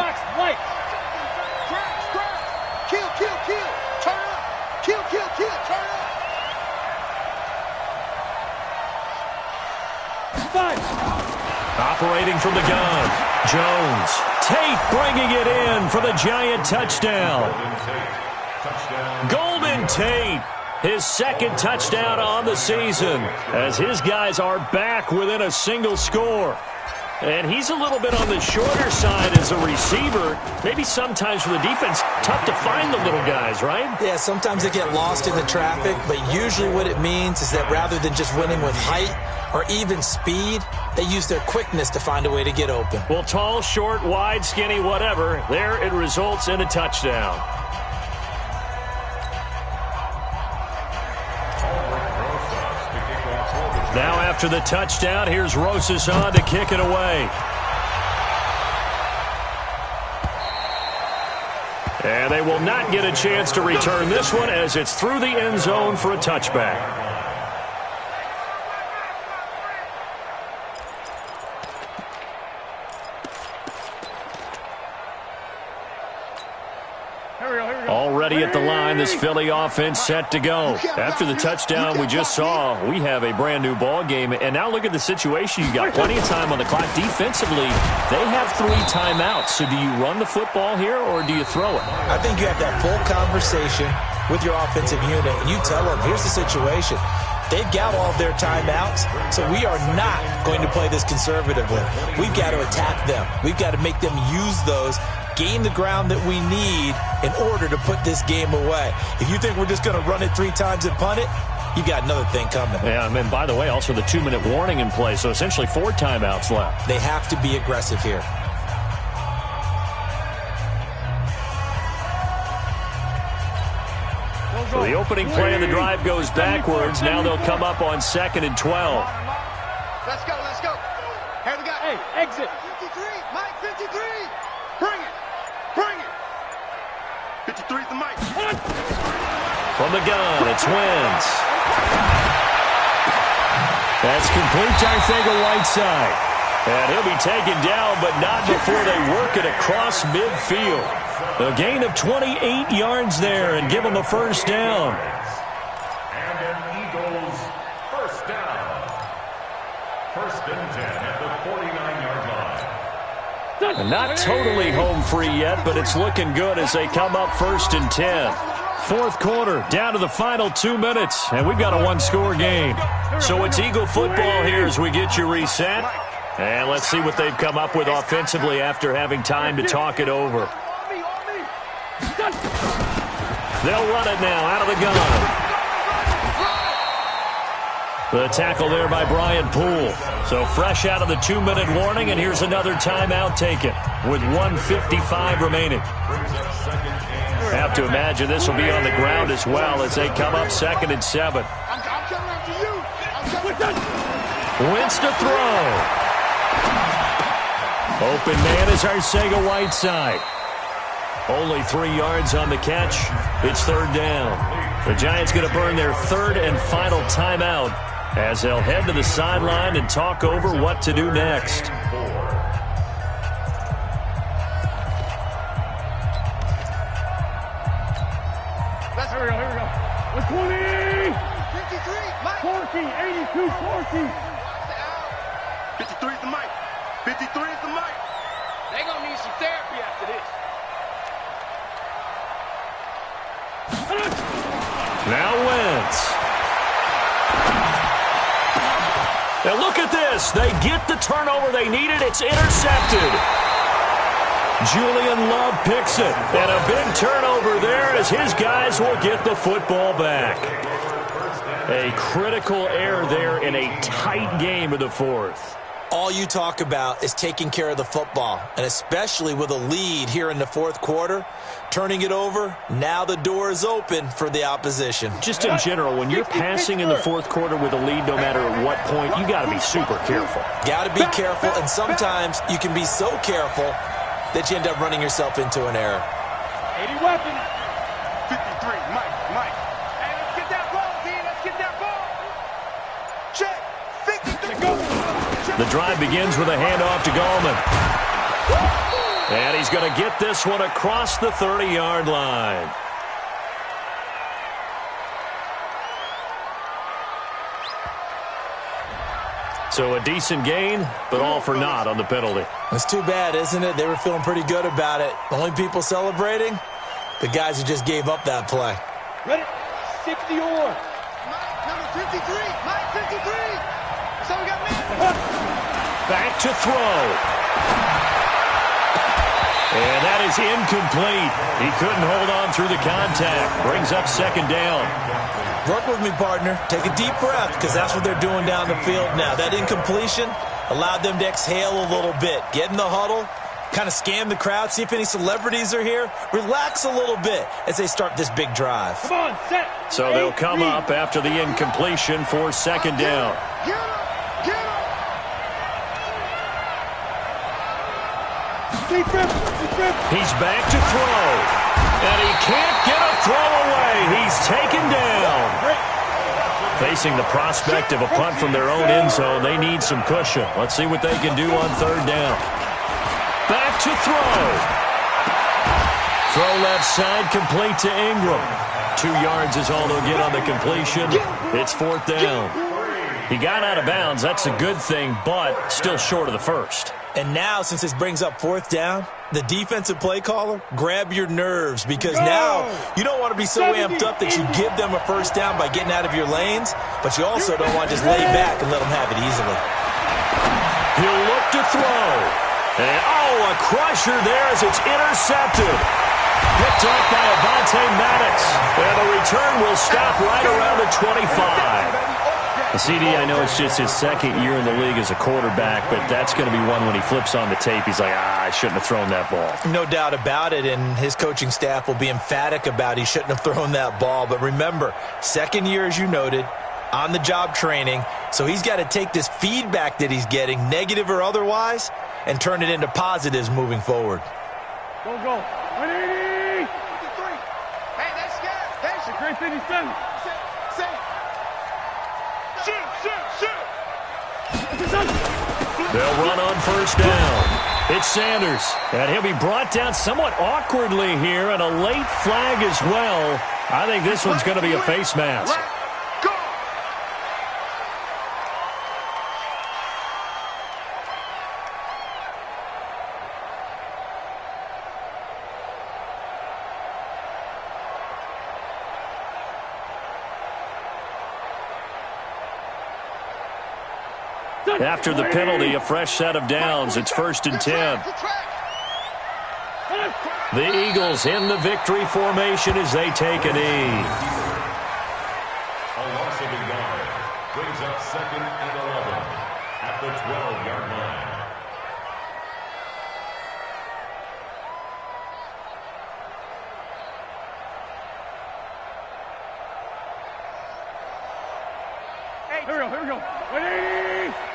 Kill, kill, kill. Turn up. Kill, kill, kill. Turn up. Operating from the gun, Jones. Tate bringing it in for the Giant touchdown. Golden Tate, his 2nd touchdown on the season, as his guys are back within a single score. And he's a little bit on the shorter side as a receiver. Maybe sometimes for the defense, tough to find the little guys, right? Yeah, sometimes they get lost in the traffic, but usually what it means is that rather than just winning with height or even speed, they use their quickness to find a way to get open. Well, tall, short, wide, skinny, whatever, there it results in a touchdown. Now after the touchdown, here's Rosas on to kick it away. And they will not get a chance to return this one as it's through the end zone for a touchback. Already at the line, this Philly offense set to go. After the touchdown we just saw, we have a brand new ball game. And now look at the situation. You got plenty of time on the clock. Defensively, they have 3 timeouts. So do you run the football here or do you throw it? I think you have that full conversation with your offensive unit, and you tell them, here's the situation. They've got all of their timeouts, so we are not going to play this conservatively. We've got to attack them. We've got to make them use those, gain the ground that we need in order to put this game away. If you think we're just going to run it 3 times and punt it, you got another thing coming. Yeah, and by the way, also the 2-minute warning in play, so essentially 4 timeouts left. They have to be aggressive here. So the opening play of the drive goes backwards. Now they'll come up on 2nd and 12. Let's go, let's go. Here we go. Hey, exit. 53, Mike, 53. Bring it, bring it. 53's the Mike. From the gun, it's Wentz. That's complete to Arcega-Whiteside. And he'll be taken down, but not before they work it across midfield. A gain of 28 yards there and give them the first down. And an Eagles first down. 1st and 10 at the 49-yard line. And not totally home free yet, but it's looking good as they come up 1st and 10. 4th quarter, down to the final 2 minutes, and we've got a 1-score game. So it's Eagle football here as we get you reset. And let's see what they've come up with offensively after having time to talk it over. They'll run it now out of the gun. The tackle there by Brian Poole. So fresh out of the 2-minute warning, and here's another timeout taken with 1:55 remaining. Have to imagine this will be on the ground as well as they come up 2nd and 7. I'm coming after you. Wentz to throw. Open man is Arcega-Whiteside. Only 3 yards on the catch. It's 3rd down. The Giants going to burn their third and final timeout as they'll head to the sideline and talk over what to do next. Here we go. 20! 53, Mike! 40, 82, 40! 53 is the mic. 53 is the mic. They're going to need some therapy after this. Now Wentz. Now look at this. They get the turnover they needed. It's intercepted. Julian Love picks it. And a big turnover there as his guys will get the football back. A critical error there in a tight game of the fourth. All you talk about is taking care of the football, and especially with a lead here in the fourth quarter, turning it over, now the door is open for the opposition. Just in general, when you're passing in the fourth quarter with a lead, no matter at what point, you got to be super careful. Got to be careful, and sometimes you can be so careful that you end up running yourself into an error. 80 weapons. 53, Mike. Hey, let's get that ball, D. Let's get that ball. Check. 53. Go. The drive begins with a handoff to Gallman. And he's going to get this one across the 30-yard line. So a decent gain, but all for naught on the penalty. It's too bad, isn't it? They were feeling pretty good about it. The only people celebrating, the guys who just gave up that play. Ready? 60 or. Mike, number 53. Mike, 53. So we got man. Back to throw. And that is incomplete. He couldn't hold on through the contact. Brings up second down. Work with me, partner. Take a deep breath, because that's what they're doing down the field now. That incompletion allowed them to exhale a little bit. Get in the huddle, kind of scan the crowd, see if any celebrities are here. Relax a little bit as they start this big drive. Come on, set! So they'll come up after the incompletion for second down. Get him. He's back to throw. And he can't get a throw away. He's taken down. Facing the prospect of a punt from their own end zone, they need some cushion. Let's see what they can do on third down. Back to throw. Throw left side, complete to Ingram. 2 yards is all they'll get on the completion. It's fourth down. He got out of bounds. That's a good thing, but still short of the first. And now, since this brings up fourth down, the defensive play caller, grab your nerves, because now you don't want to be so amped up that you give them a first down by getting out of your lanes, but you also don't want to just lay back and let them have it easily. He'll look to throw. And, a crusher there as it's intercepted. Picked off by Avonte Maddox. And the return will stop right around the 25. CD, I know it's just his second year in the league as a quarterback, but that's going to be one when he flips on the tape. He's like, I shouldn't have thrown that ball. No doubt about it, and his coaching staff will be emphatic about he shouldn't have thrown that ball. But remember, second year, as you noted, on-the-job training, so he's got to take this feedback that he's getting, negative or otherwise, and turn it into positives moving forward. Go. 180! 53. Hey, that's scared. That's The great 57. They'll run on first down. It's Sanders, and he'll be brought down somewhat awkwardly here, and a late flag as well. I think this one's going to be a face mask. After the penalty, a fresh set of downs. It's 1st and 10. The Eagles in the victory formation as they take a knee. A loss of a yard brings up 2nd and 11 at the 12-yard line. Here we go. 180!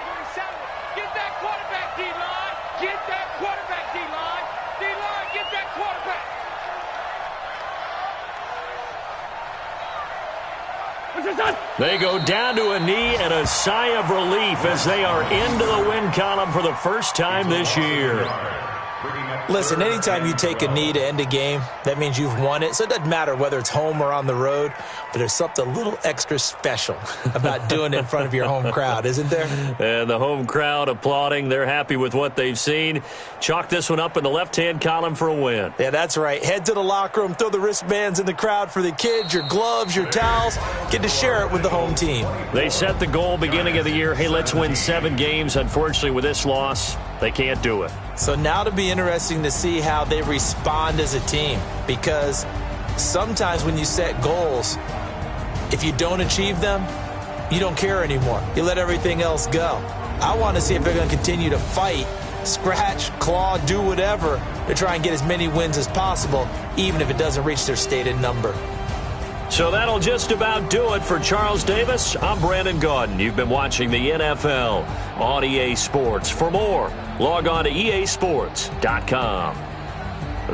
Get that quarterback, D-line. Get that quarterback, D-line. D-line, get that quarterback. They go down to a knee and a sigh of relief as they are into the win column for the first time this year. Listen, anytime you take a knee to end a game, that means you've won it. So it doesn't matter whether it's home or on the road, but there's something a little extra special about doing it in front of your home crowd, isn't there? And the home crowd applauding. They're happy with what they've seen. Chalk this one up in the left-hand column for a win. Yeah, that's right. Head to the locker room, throw the wristbands in the crowd for the kids, your gloves, your towels. Get to share it with the home team. They set the goal beginning of the year. Hey, let's win 7 games. Unfortunately, with this loss, they can't do it. So now to be interesting to see how they respond as a team, because sometimes when you set goals, if you don't achieve them, you don't care anymore. You let everything else go. I want to see if they're going to continue to fight, scratch, claw, do whatever to try and get as many wins as possible, even if it doesn't reach their stated number. So that'll just about do it for Charles Davis. I'm Brandon Gaudin. You've been watching the NFL on EA Sports. For more, log on to easports.com.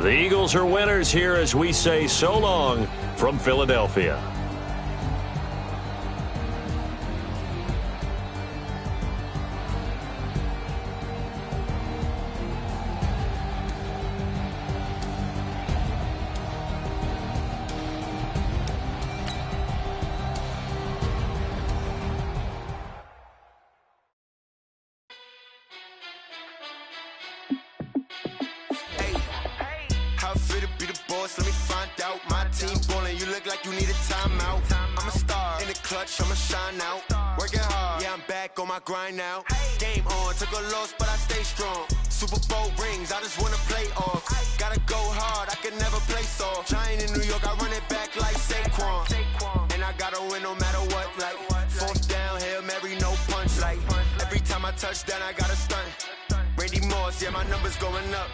The Eagles are winners here as we say so long from Philadelphia. Let me find out. My team ballin', you look like you need a timeout. I'm a star in the clutch, I'ma shine out. Working hard, yeah, I'm back on my grind now. Game on, took a loss, but I stay strong. Super Bowl rings, I just wanna play off. Gotta go hard, I can never play soft. Giant in New York, I run it back like Saquon. And I gotta win no matter what, like 4th down, Hail Mary, no punch. Like every time I touch down, I gotta stunt. Randy Moss, yeah, my numbers going up.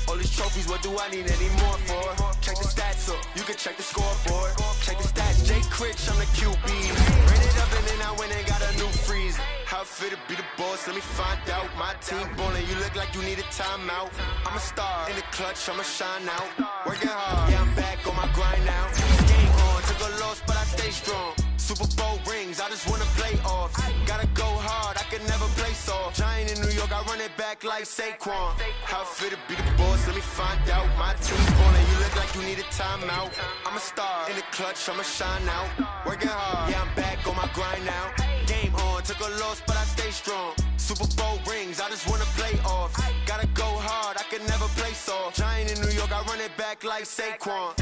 All these trophies, what do I need any more for? Check the stats up, you can check the scoreboard. Check the stats, Jay Critch, I'm the QB. Ran it up and then I went and got a new freeze. How it feel to be the boss, let me find out. My team ballin', you look like you need a timeout. I'm a star in the clutch, I'ma shine out. Working hard, yeah, I'm back on my grind now. Game on, took a loss, but I stay strong. Super Bowl rings, I just wanna play off. Gotta go hard, I can never play soft. Giant in New York, I run it back like Saquon. How it feel to be the boss, let me find out. My team's ballin', you look like you need a timeout. I'm a star in the clutch, I'ma shine out. Working hard, yeah, I'm back on my grind now. Game on, took a loss, but I stay strong. Super Bowl rings, I just wanna play off. Gotta go hard, I can never play soft. Giant in New York, I run it back like Saquon.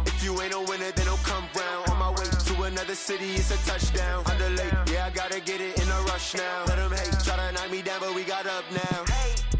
If you ain't a winner, then don't come round. On my way to another city, it's a touchdown. Underlay, yeah, I gotta get it in a rush now. Let them hate, try to knock me down, but we got up now.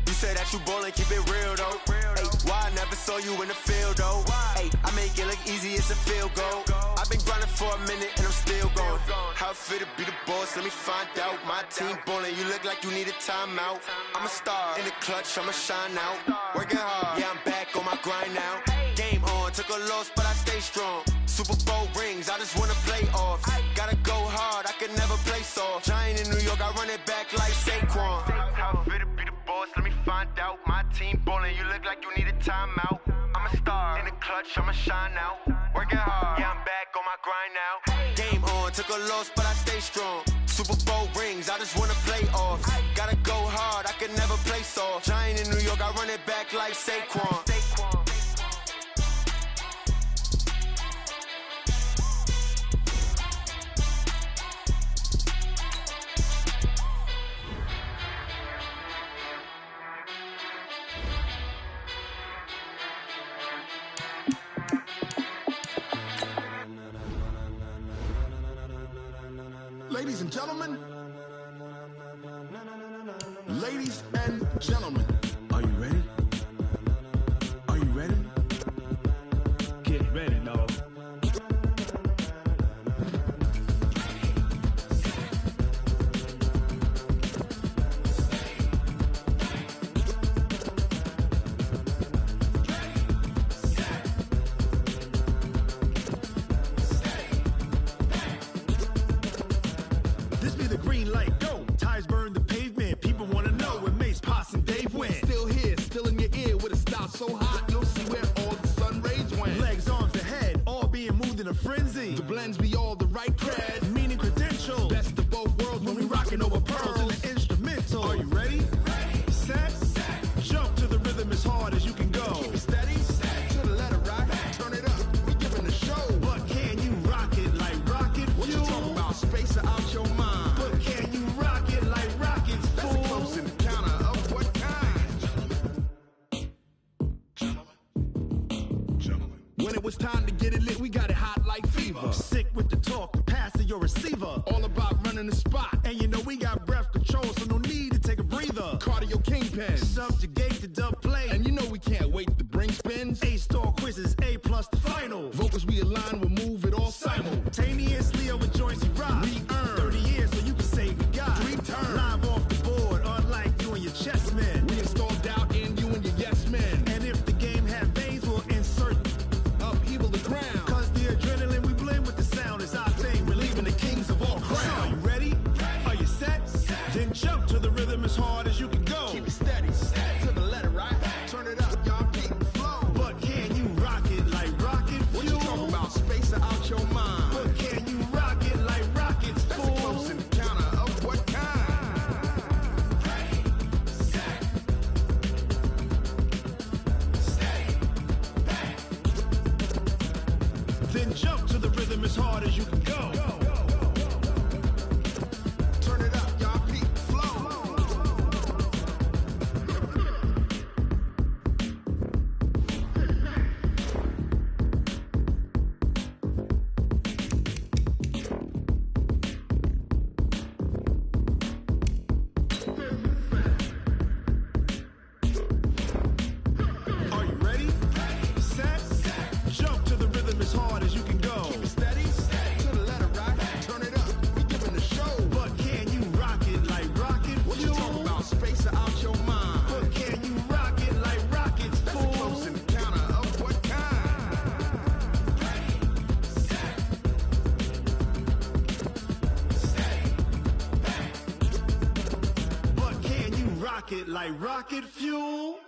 You said that you ballin', keep it real though. Hey, why I never saw you in the field though? Hey, I make it look easy, it's a field goal. I've been grinding for a minute and I'm still going. How it feel to be the boss, let me find out. My team ballin', you look like you need a timeout. I'm a star in the clutch, I'ma shine out. Working hard, yeah, I'm back on my grind now. Game on, took a loss, but I stay strong. Super Bowl rings, I just wanna play off. Gotta go hard, I can never play soft. Giant in New York, I run it back like Saquon. How it feel to be the boss, let me find out. My team ballin', you look like you need a timeout. I'm a star in the clutch, I'ma shine out. Working hard, yeah, I'm back on my grind now. Game on, took a loss, but I stay strong. Super Bowl rings, I just wanna play off. Gotta go hard, I can never play soft. Giant in New York, I run it back like Saquon. Ladies and gentlemen, ladies and gentlemen, are you ready? Are you ready? Get ready, dog. This be the green light, go. Tires burn the pavement. People want to know where Mace, Poss, and Dave went. Still here, still in your ear with a style so hot, you'll see where all the sun rays went. Legs, arms, and head, all being moved in a frenzy. The blends be all the right cred. get it lit, we got it hot like fever. Sick with the talk, the pass to your receiver. All about running the spot. And you know we got breath control, so no need to take a breather. Cardio kingpin, subjugate the dub play. And you know we can't wait to bring spins. A-star quizzes, A+ the final. Vocals we align, we'll move it all simultaneously over joints we rock. We earn 30 years, so you can say we got 3 turns. Live off the board, unlike you and your chess men. We install doubt in you and your yes men. And if the game had veins, we'll insert upheaval the ground. Cause the adrenaline we blend with the sound is our thing. We're leaving the kings of all crowns. So are you ready? Are you set? Then jump to the rhythm as hard as you can go. Keep it steady, to the letter, right? Turn it up, y'all, keep the flow. But can you rock it like rocket fuel? What you talking about? Space or out your mind? But can you rock it like rockets, fool? That's a close encounter of what kind? Set, stay back. Then jump to the rhythm as hard as you can go. Turn it up, y'all, keep the flow. Are you ready? Set, jump to the rhythm as hard as you can go. Keep it steady, to the letter, right? Turn it up, we giving the show. But can you rock it like rocket fuel? What you talking about? Space or out your mind? But can you rock it like rockets, fool? That's a close encounter of what kind? But can you rock it like rocket fuel?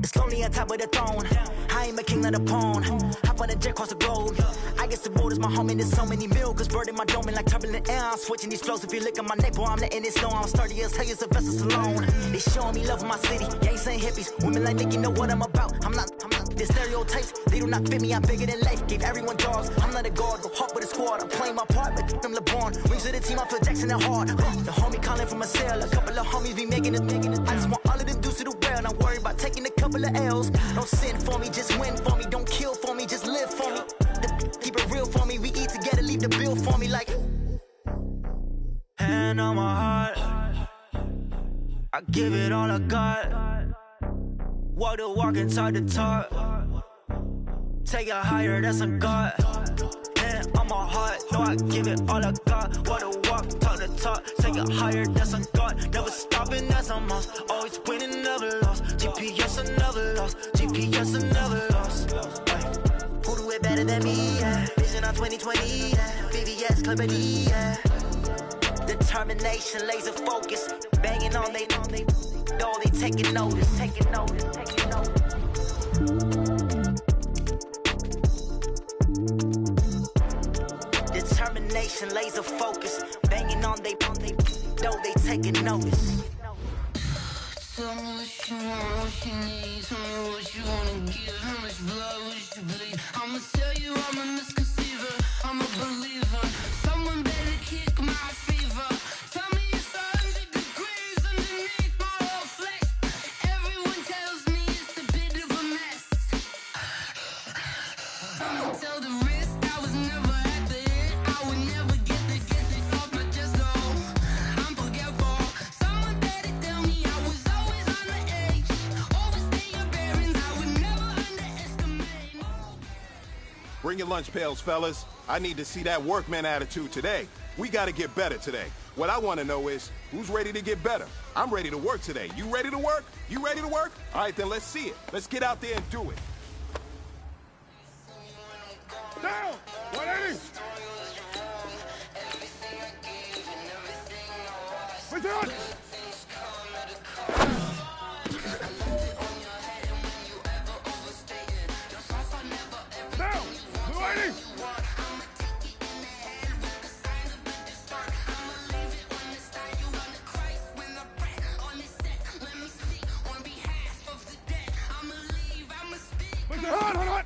It's lonely on top of the throne. I ain't a king, not a pawn. Hop on a jet across the globe. I guess the road is my home and there's so many milkers. Bird in my dome and like turbulent air. I'm switching these flows. If you look at my neck, boy, I'm letting it snow. I'm sturdy as hell as a vessel alone. They showing me love in my city. Gangs ain't hippies. Women like Nick, you know what I'm about. I'm not the stereotypes. They do not fit me. I'm bigger than life. Gave everyone dogs. I'm not a guard. Go hawk with a squad. I'm playing my part, but them LeBron. Rings to the team. I feel Jackson and hard. The homie calling from a cell. A couple of homies be making it. I just want all of them dudes to do well. Not worry about taking a couple of L's. Don't sin for me, just win for me. Don't kill for me, just live for me. Keep it real for me. We eat together, leave the bill for me like. Hand on my heart, I give it all I got. Walk the walk inside the talk. Take it higher, that's a God. Hand on my heart, no, I give it all I got. Walk the walk, talk the talk. Take it higher, that's a God. Never stopping, that's a must. Always winning, never lost. GPS, I never lost. GPS, I never lost. Who do it better than me? Yeah. Vision on 2020. Yeah. VVS, Clarity. Yeah. Determination, laser focus. Banging on they taking notice. Taking notice. Determination, laser focus. Banging on they taking notice. Tell me what you want, what you need. Tell me what you wanna give. How much blood would you bleed? I'ma tell you I'm a misconceiver. I'm a believer. Someone better kick my fever. Tell me it's 100 degrees underneath my whole flesh. Everyone tells me it's a bit of a mess. I'ma tell the risk I was never at the end. I would never get this off my chest though. I'm forgetful. Someone better tell me I was always on the edge. Overstay your bearings. I would never underestimate. Bring your lunch pails, fellas. I need to see that workman attitude today. We got to get better today. What I want to know is, who's ready to get better? I'm ready to work today. You ready to work? You ready to work? All right, then let's see it. Let's get out there and do it. Down! 180! What's on? Down! 280! Hold on!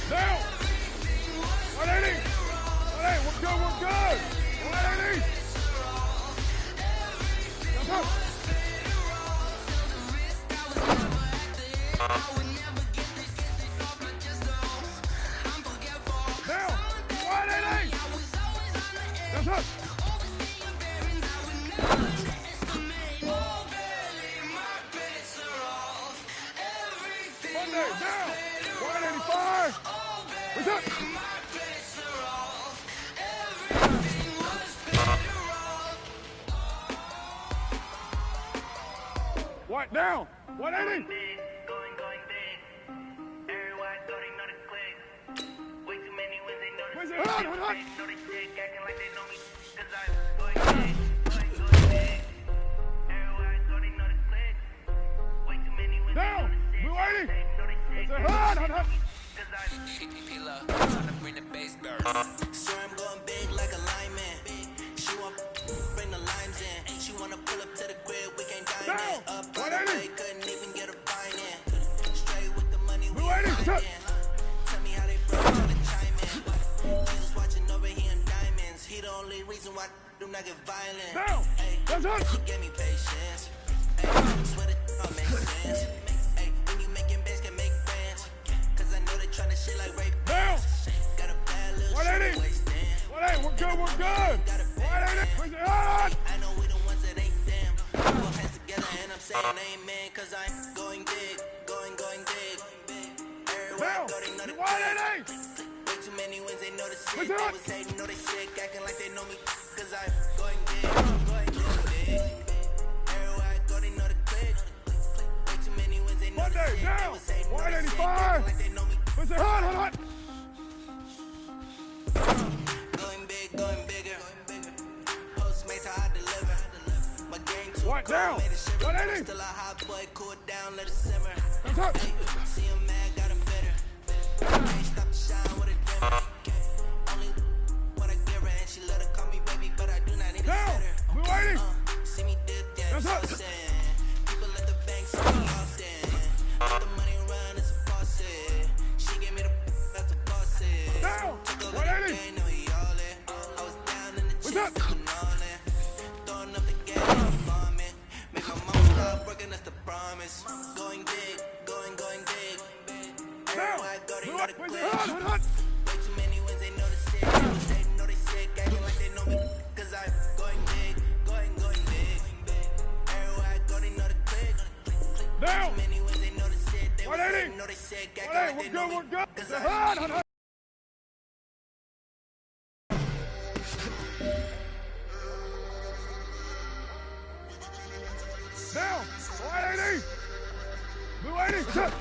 Down. 180. 180. We're good. We're good. 180. That's up. Down. 180. That's up. Monday, down. 185. What's up? What down? 180. Where's it? Hot. Down. Blue 80. Where's it? Hot. So I'm going big like a lineman. She want bring the limes in. She wanna pull up to the crib, we can't dine in. Up on the way, couldn't even get a fine in. Straight with the money, we ain't fine in. Tell me how they broke how to chime in. Jesus watching over here in diamonds. He the only reason why do not get violent. Hey, he gave me patience. Hey, swear that don't make sense. Hey, when you making bands, can make friends. Cause I know they tryna shit like rape. Got a bad little shit wasting. 180. We're good. 180. Where's it? Hot. I know we the ones that ain't them. We both hands together and I'm saying amen. Cause I'm going big, going big. Everywhere I go, they know the 180. way too many wins, they know the shit. They was hating, know they sick, acting like they know me. Cause I'm going big, big. Everywhere I go, they know the click. Way too many wins, they know the shit. They was hating, know they sick, acting like they know me. Where's it? Hot. Going bigger. Postmates how I deliver. My game too What down? 180. Still a hot boy, cool down, let it simmer. That's up. See him mad, got him bitter. Ain't stop to shine with a dimmer. Only what I give her, and she let her call me baby, but I do not need a sitter. Blue 80. See me dip, yeah, That's up. people at the bank see me often. Let the money run, it's a faucet. She gave me the that's a faucet. Down. Took over 180. the game, now we all in. I was down in the What's up? chest, looking all in. Throwing up the game, I'm bombing. Make my mom stop working, that's the promise. Going big, going big. Everywhere I go, they know the click. Hot. Way too many wins, they know the shit. They was hating, know they sick, acting like they know me. Cause I'm going big, going big. Everywhere I go, they know the click. Down. Too many wins, they know the shit. They was 180. hating, know they sick, acting 180. like they know me. We're good. Cause Hot. I'm Down. 180. Blue 80. Set.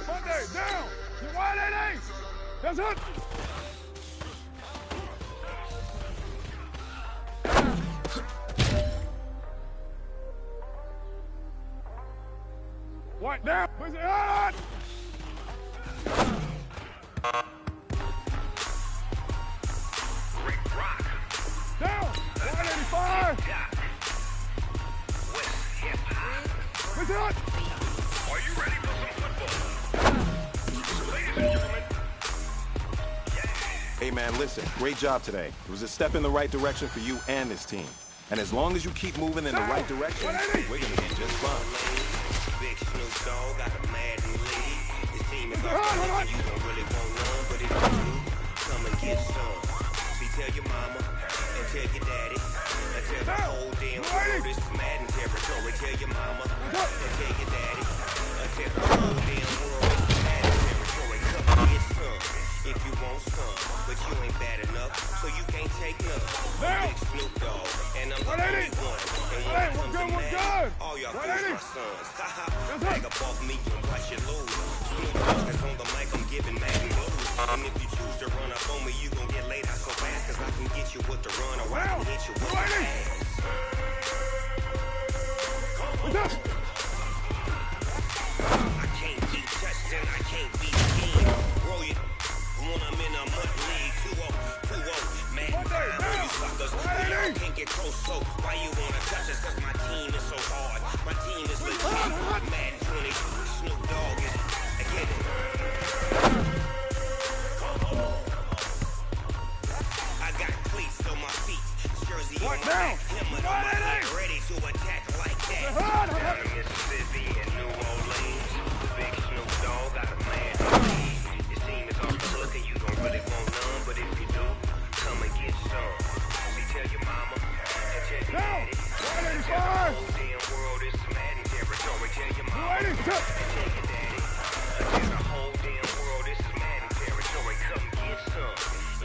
Monday, down. 180. That's it. What down? Where's it? Hot. Down. 185. Where's it? Hot. Are you ready for some football? Ladies and gentlemen. Hey, man, listen. Great job today. It was a step in the right direction for you and this team. And as long as you keep moving in the right direction, we're going to be just fine. Big Snoop Dogg got a mad in the league. This team is all you don't really want none, but if you do, come and get some. See, tell your mama and tell your daddy and tell the whole damn world this is Madden territory. Tell your mama and tell your daddy and tell the whole damn world this is Madden territory. Come and get some if you want some, but you ain't bad enough, so you can't take none. Big Snoop Dogg, and I'm the only one. And when it comes to Madden, all y'all fools my sons. Bag up off me and watch you lose. Snoop Dogg is on the mic, I'm giving Madden blues. And if you choose to run up on me, you gon' get laid out so fast, cause I can get you with the run, or I can hit you with the pass. I can't be touched and I can't be skinned. Roll you when I'm in a mud league. 2-0. Madden 20, Snoop Dogg is, I get it. I got cleats on my feet, jersey on my back, helmet on my head, ready to attack like that. Down in Mississippi and New Orleans, big Snoop Dogg got a man to lead. Your team is off the hook and you don't really want none, but if you do, come and get some. See, tell your mama and tell your daddy. And tell the whole damn world it's Madden territory. Tell your mama and tell your daddy. And tell the whole damn world it's Madden territory. Come get some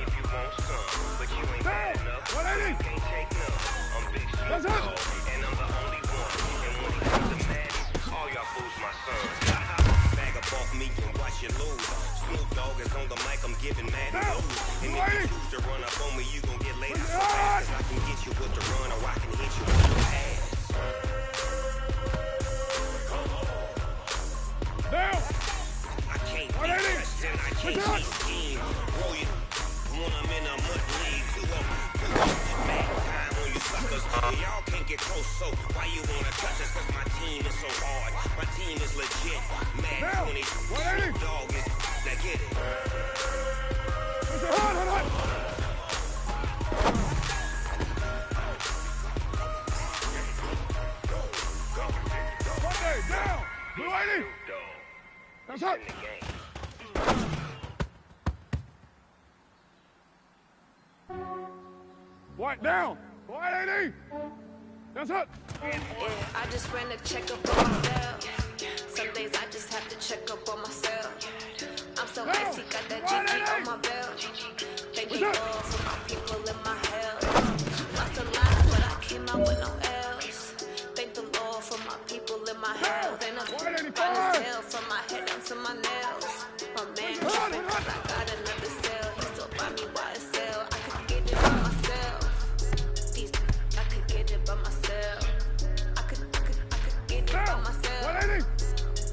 if you want some, but you ain't bad enough, so you can't take none. I'm Big Snoop Dogg, and I'm the only one. And when it comes to Madden, all y'all fools my sons. Bag up off me and watch you lose. Snoop Dogg is on the mic, I'm giving Madden news. And if you choose to run up on me, you gon' get laid out so fast. Cause I can get you with the run or I can hit you with the ass. Now! I can't be dressed and I can't be scheme. Roll you when I'm in a mud league. Too up, bad time on you suckers. Y'all can't get close, so why you wanna touch us? Cause my team is so hard. My team is legit. Mad 20, Snoop Dogg is, now get it. Hold on. Down! Blue 80! That's up! White down! White 80! That's up! Yeah, I just ran a checkup on myself. Some days I just have to check up on myself. I'm so icy, got that GG on my belt. Thank the Lord for my people in my health. Lost a lot, but I came out with no L's. Thank the Lord for my people in my health. And I'm fine as hell from my head down to my nails. My man tripping cause I got another cell. He still buy me YSL. I could get it by myself. I could get it by myself. I could get it by myself.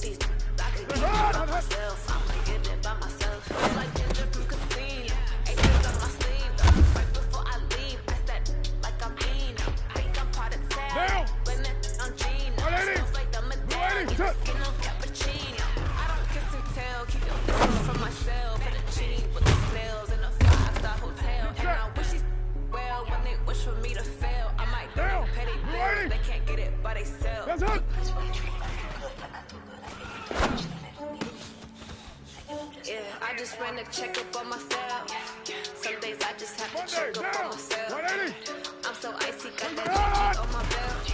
These I could get it by myself. I'ma get it by myself. Feel like Ginger from Casino. Aces on my sleeve. Right before I leave, pass that like I'm Eno. Think I'm part of town. When I'm Gino. Smells like the medallion. Skin on cappuccino. I don't kiss and tell. Keep your distance from myself. In a G with the snails in a 5-star hotel. And I wish he's well when they wish for me to fail. I might do them petty bills. They can't get it by themselves. Yeah, I just ran a checkup on myself. Some days I just have to check up on myself. I'm so icy, got that GG on my belt.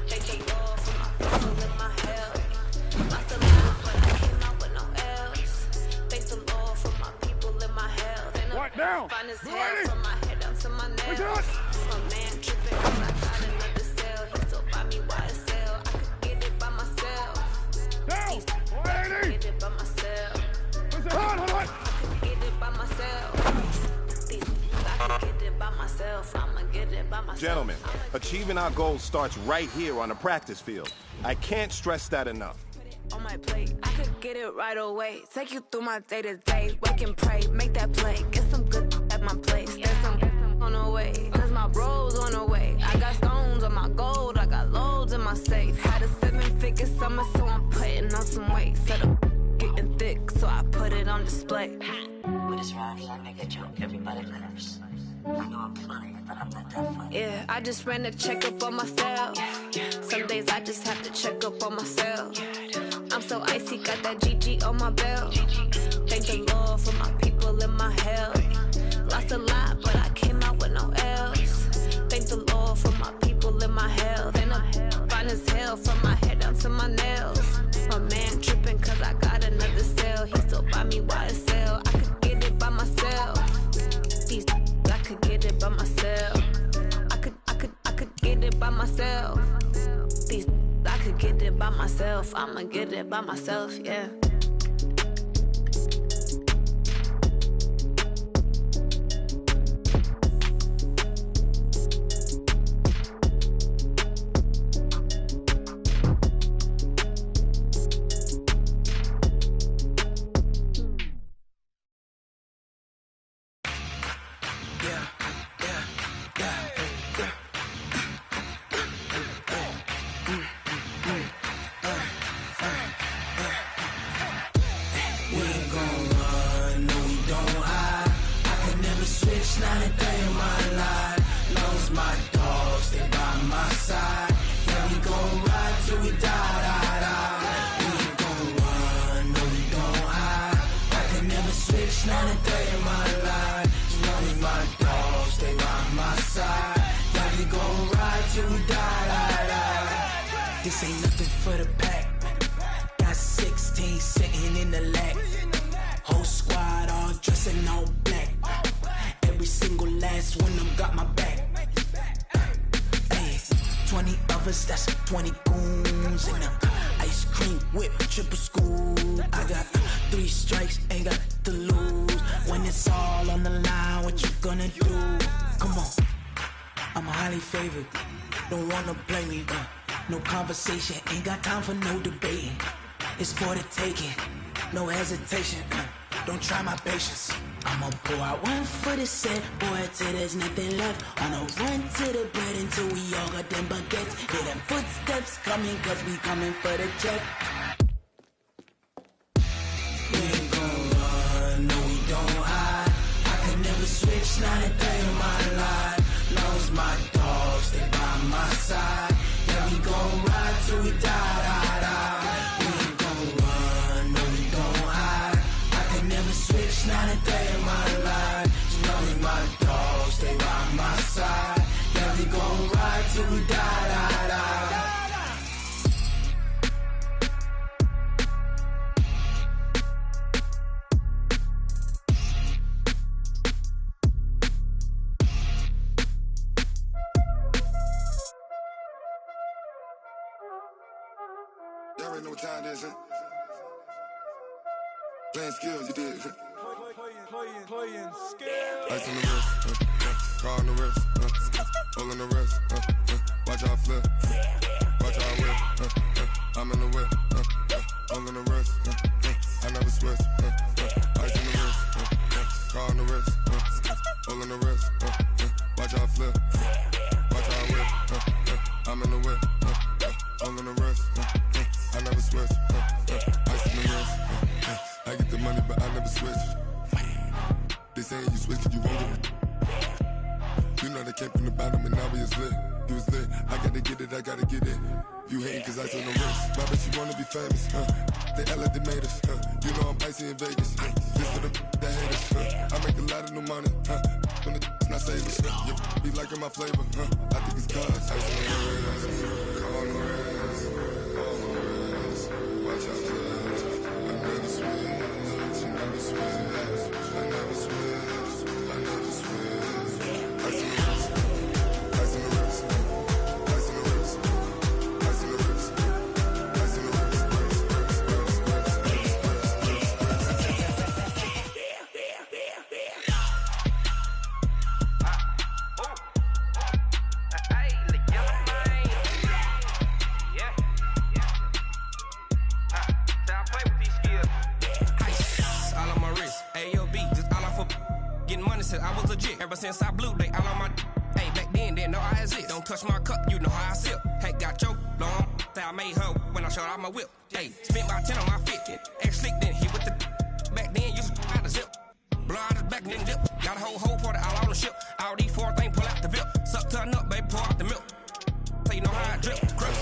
Thank the Lord for my people in my health. Lost a lot, but I came out with no L's. Thank the Lord for my people in my health. And I'm fine as hell from my head down to my nails. My man tripping cause I got another cell. He still buy me YSL. I could get it by myself. I could get it by myself. I could get it by myself. I could get it by myself. I'ma get it by myself. Gentlemen, achieving our goals starts right here on the practice field. I can't stress that enough. On my plate, I could get it right away. Take you through my day-to-day. Wake and pray, make that play. Get some good at my place. There's some on the way, cause my bro's on the way. I got stones on my gold, I got loads in my safe. Had a 7-figure summer, so I'm putting on some weight. Set up getting thick, so I put it on display. With this rhyme, I make a joke, everybody laughs. I know I'm funny, but I'm not that funny. Yeah, I just ran a checkup on myself. Some days I just have to check up on myself. I'm so icy, got that GG on my belt. Thank the Lord for my people in my health. Lost a lot, but I came out with no L's. Thank the Lord for my people in my health. And I'm fine as hell from my head down to my nails. My man tripping cause I got another cell. He still buy me YSL. I could get it by myself. These I could get it by myself. I could get it by myself. These I could get it by myself. I'ma get it by myself, yeah. not a day in my life. Long as my dogs stay by my side. Yeah, we gon' ride till we die. We ain't gon' run, no, we gon' hide. I can never switch, not a day in my life. As long as my dogs stay by my side. Yeah, we gon' ride till we die. This ain't nothing for the pack. Got 16 sitting in the lap. Whole squad all dressing all black. Every single last one of them got my back. Hey, 20 of us, that's 20 goons in them. Ice cream whip, triple scoop. I got 3 strikes, ain't got to lose. When it's all on the line, what you gonna do? Come on, I'm highly favored. Don't wanna play me, no conversation, ain't got time for no debating. It's for the taking, no hesitation. Don't try my patience. I'ma pour out one for the set, boy, till there's nothing left. On a run to the bread until we all got them baguettes. Hear them footsteps coming, cause we coming for the check. We ain't gon' run, no, we don't hide. I could never switch, not a day in my life. Long as my dogs stay by my side. Yeah, we gon' ride till we die. We ain't gon' run, no, we don't hide. I could never switch, not a day in my life. As long as my dogs stay by my side. Yeah, we gon' ride till we die. Y'all already know what time it is, huh? Playing skills, you did. Playing skills. Ice on the wrist, car on the wrist, hole on the wrist, watch out flip, watch out whip, I'm in the whip, hole on the wrist, I never switch, ice on the wrist, car on the wrist, hole on the wrist, watch out flip, watch out whip, I'm in the whip, hole on the wrist, I never switch, ice on the wrist, I get the money but I never switch. They saying you switch and you won't get it. You know they came from the bottom and now we is lit. You was lit, I gotta get it, I gotta get it. You hating cause ice on the wrist. Why bet you wanna be famous, They act like they made us, You know I'm icy in Vegas, This for the that hate us, I make a lot of new money, When the not savers, You be liking my flavor, I think it's cause ice on the wrist, on the wrist, on the wrist. Watch out for this, I never switch, you never switch. I never switch, I never switch. Ice on the wrist, ice on the wrist, ice on the wrist, ice on the wrist, ice on the wrist, I was legit. Ever since I blew, they all on my hey, back then, didn't know I exist. Don't touch my cup, you know how I sip. Hey, got choked, long. Say I made her when I showed out my whip. Hey, spent about 10 on my fit. Ex-slick, then hit with the back then, used to out the zip. Blow out his back, then dip. Got a whole party all on the ship. All these 4 things, pull out the VIP. Suck, turn up, baby, pour out the milk. So you know how I drip. Crush.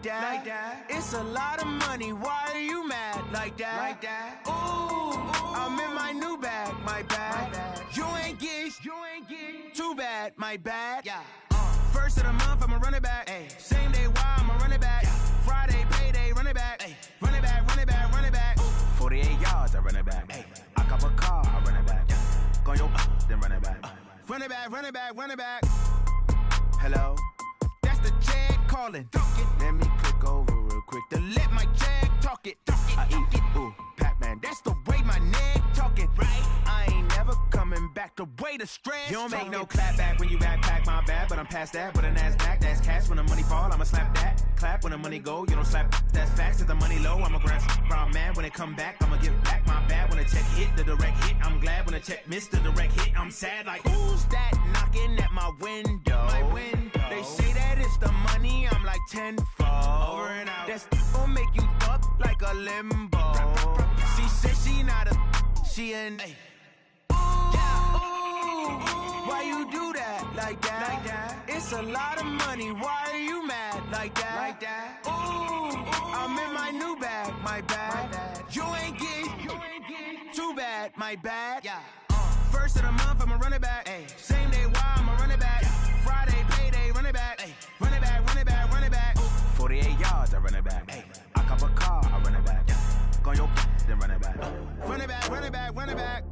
like that. It's a lot of money, why are you mad like that? Ooh, I'm in my new bag, my bad. You ain't get too bad, my bad. First of the month, I'ma run it back. Same day, why I'ma run it back. Friday, payday, run it back. Run it back, run it back, run it back. 48 yards, I run it back. I cop a car, I run it back. Go yo, then run it back. Run it back, run it back, run it back. Hello? That's the check calling. Let me click over real quick to let my check talk it. I eat it, ooh, Pac-Man. That's the way my neck talking. Right? I ain't never coming back. The way the stress. You don't make no clap back when you backpack, my bad. But I'm past that. But a NASDAQ, that's cash. When the money fall, I'ma slap that. Clap when the money go. You don't slap. That's facts. If the money low, I'ma grab brown man. When it come back, I'ma give back my bad. When the check hit, the direct hit. I'm glad when the check missed the direct hit. I'm sad like, who's that knocking at my window? My window. They say that it's the money. I'm like tenfold. Over and out. That's gon' make you up like a limbo. She said she not a, she an. Why you do that like that? It's a lot of money. Why are you mad like that? Ooh, I'm in my new bag, my bad. You ain't get too bad, my bad. First of the month, I'ma run it back. Same day, why I'ma run it back. Friday, payday, run it back. Run it back, run it back, run it back. 48 yards, I run it back. I cop a car, I run it back. Go yo, then run it back. Run it back, run it back, run it back.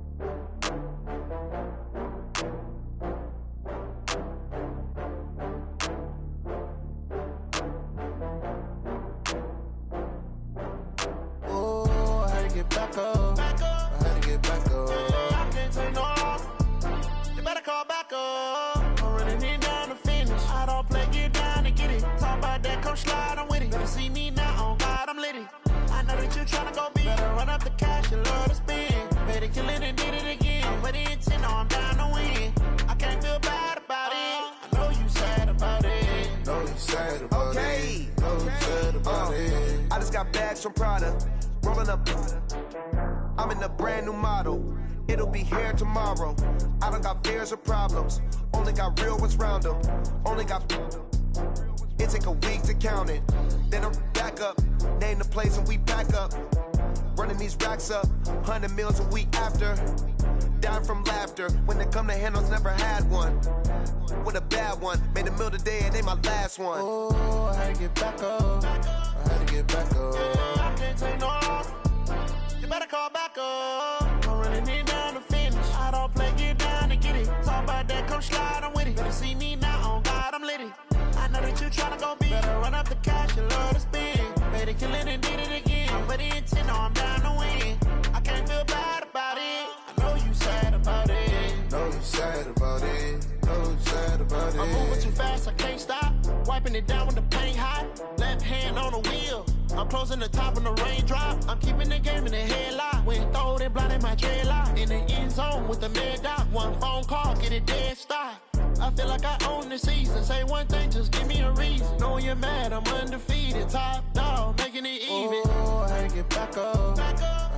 Get back up. I had to get back up. I can't take no loss. You better call back up. I'm running it down to finish. I don't play, get down to get it. Talk about that, come slide, I'm with it. Better see me now, on God, I'm litty. I know that you tryna go big. Better run up the cash, you love to spend. Better kill it and did it again. I'm with the intent, no, I'm down to win. I can't feel bad about it. I know you sad about it. Know you sad about it. Know you sad about it. I just got bags from Prada. Rolling up, I'm in a brand new model. It'll be here tomorrow. I don't got fears or problems. Only got real ones round them. Only got. It take a week to count it. Then I'm back up. Name the place and we back up. Running these racks up. 100 meals a week after. Down from laughter. When they come to handles, never had one. With a bad one. Made a meal today and ain't my last one. Oh, I had to get back up. I had to get back up. I can't take no loss. You better call back up. I'm running it down to finish. I don't play, get down to get it. Talk about that, come slide, I'm with it. Better see me now, on God, I'm litty. I know that you tryna go big. Better run up the cash, you love to spend. Better kill it and did it again. I'm with the intent, no, I'm down to win. I can't feel bad about it. I know you sad about it. Know you sad about it. Know you sad about it. I'm moving too fast, I can't stop. Wiping it down with the paint hot. Left hand on the wheel. I'm closing the top when the raindrop. I'm keeping the game in the headlock. When throwed and blinded my dreadlock. In the end zone with the mad dot. One phone call, get it dead stop. I feel like I own the season. Say one thing, just give me a reason. Knowing you're mad, I'm undefeated. Top dog, making it even. Oh, I had to get back up. I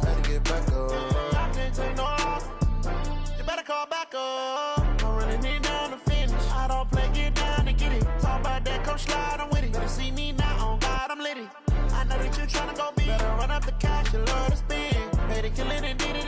had to get back up. I can't take no loss. You better call back up. I'm running it down to finish. I don't play, get down to get it. Talk about that, come slide, I'm with it. Better see me now, on God, I'm litty. I know that you tryna go big. Better run up the cash, you love to spend. Better kill it and did it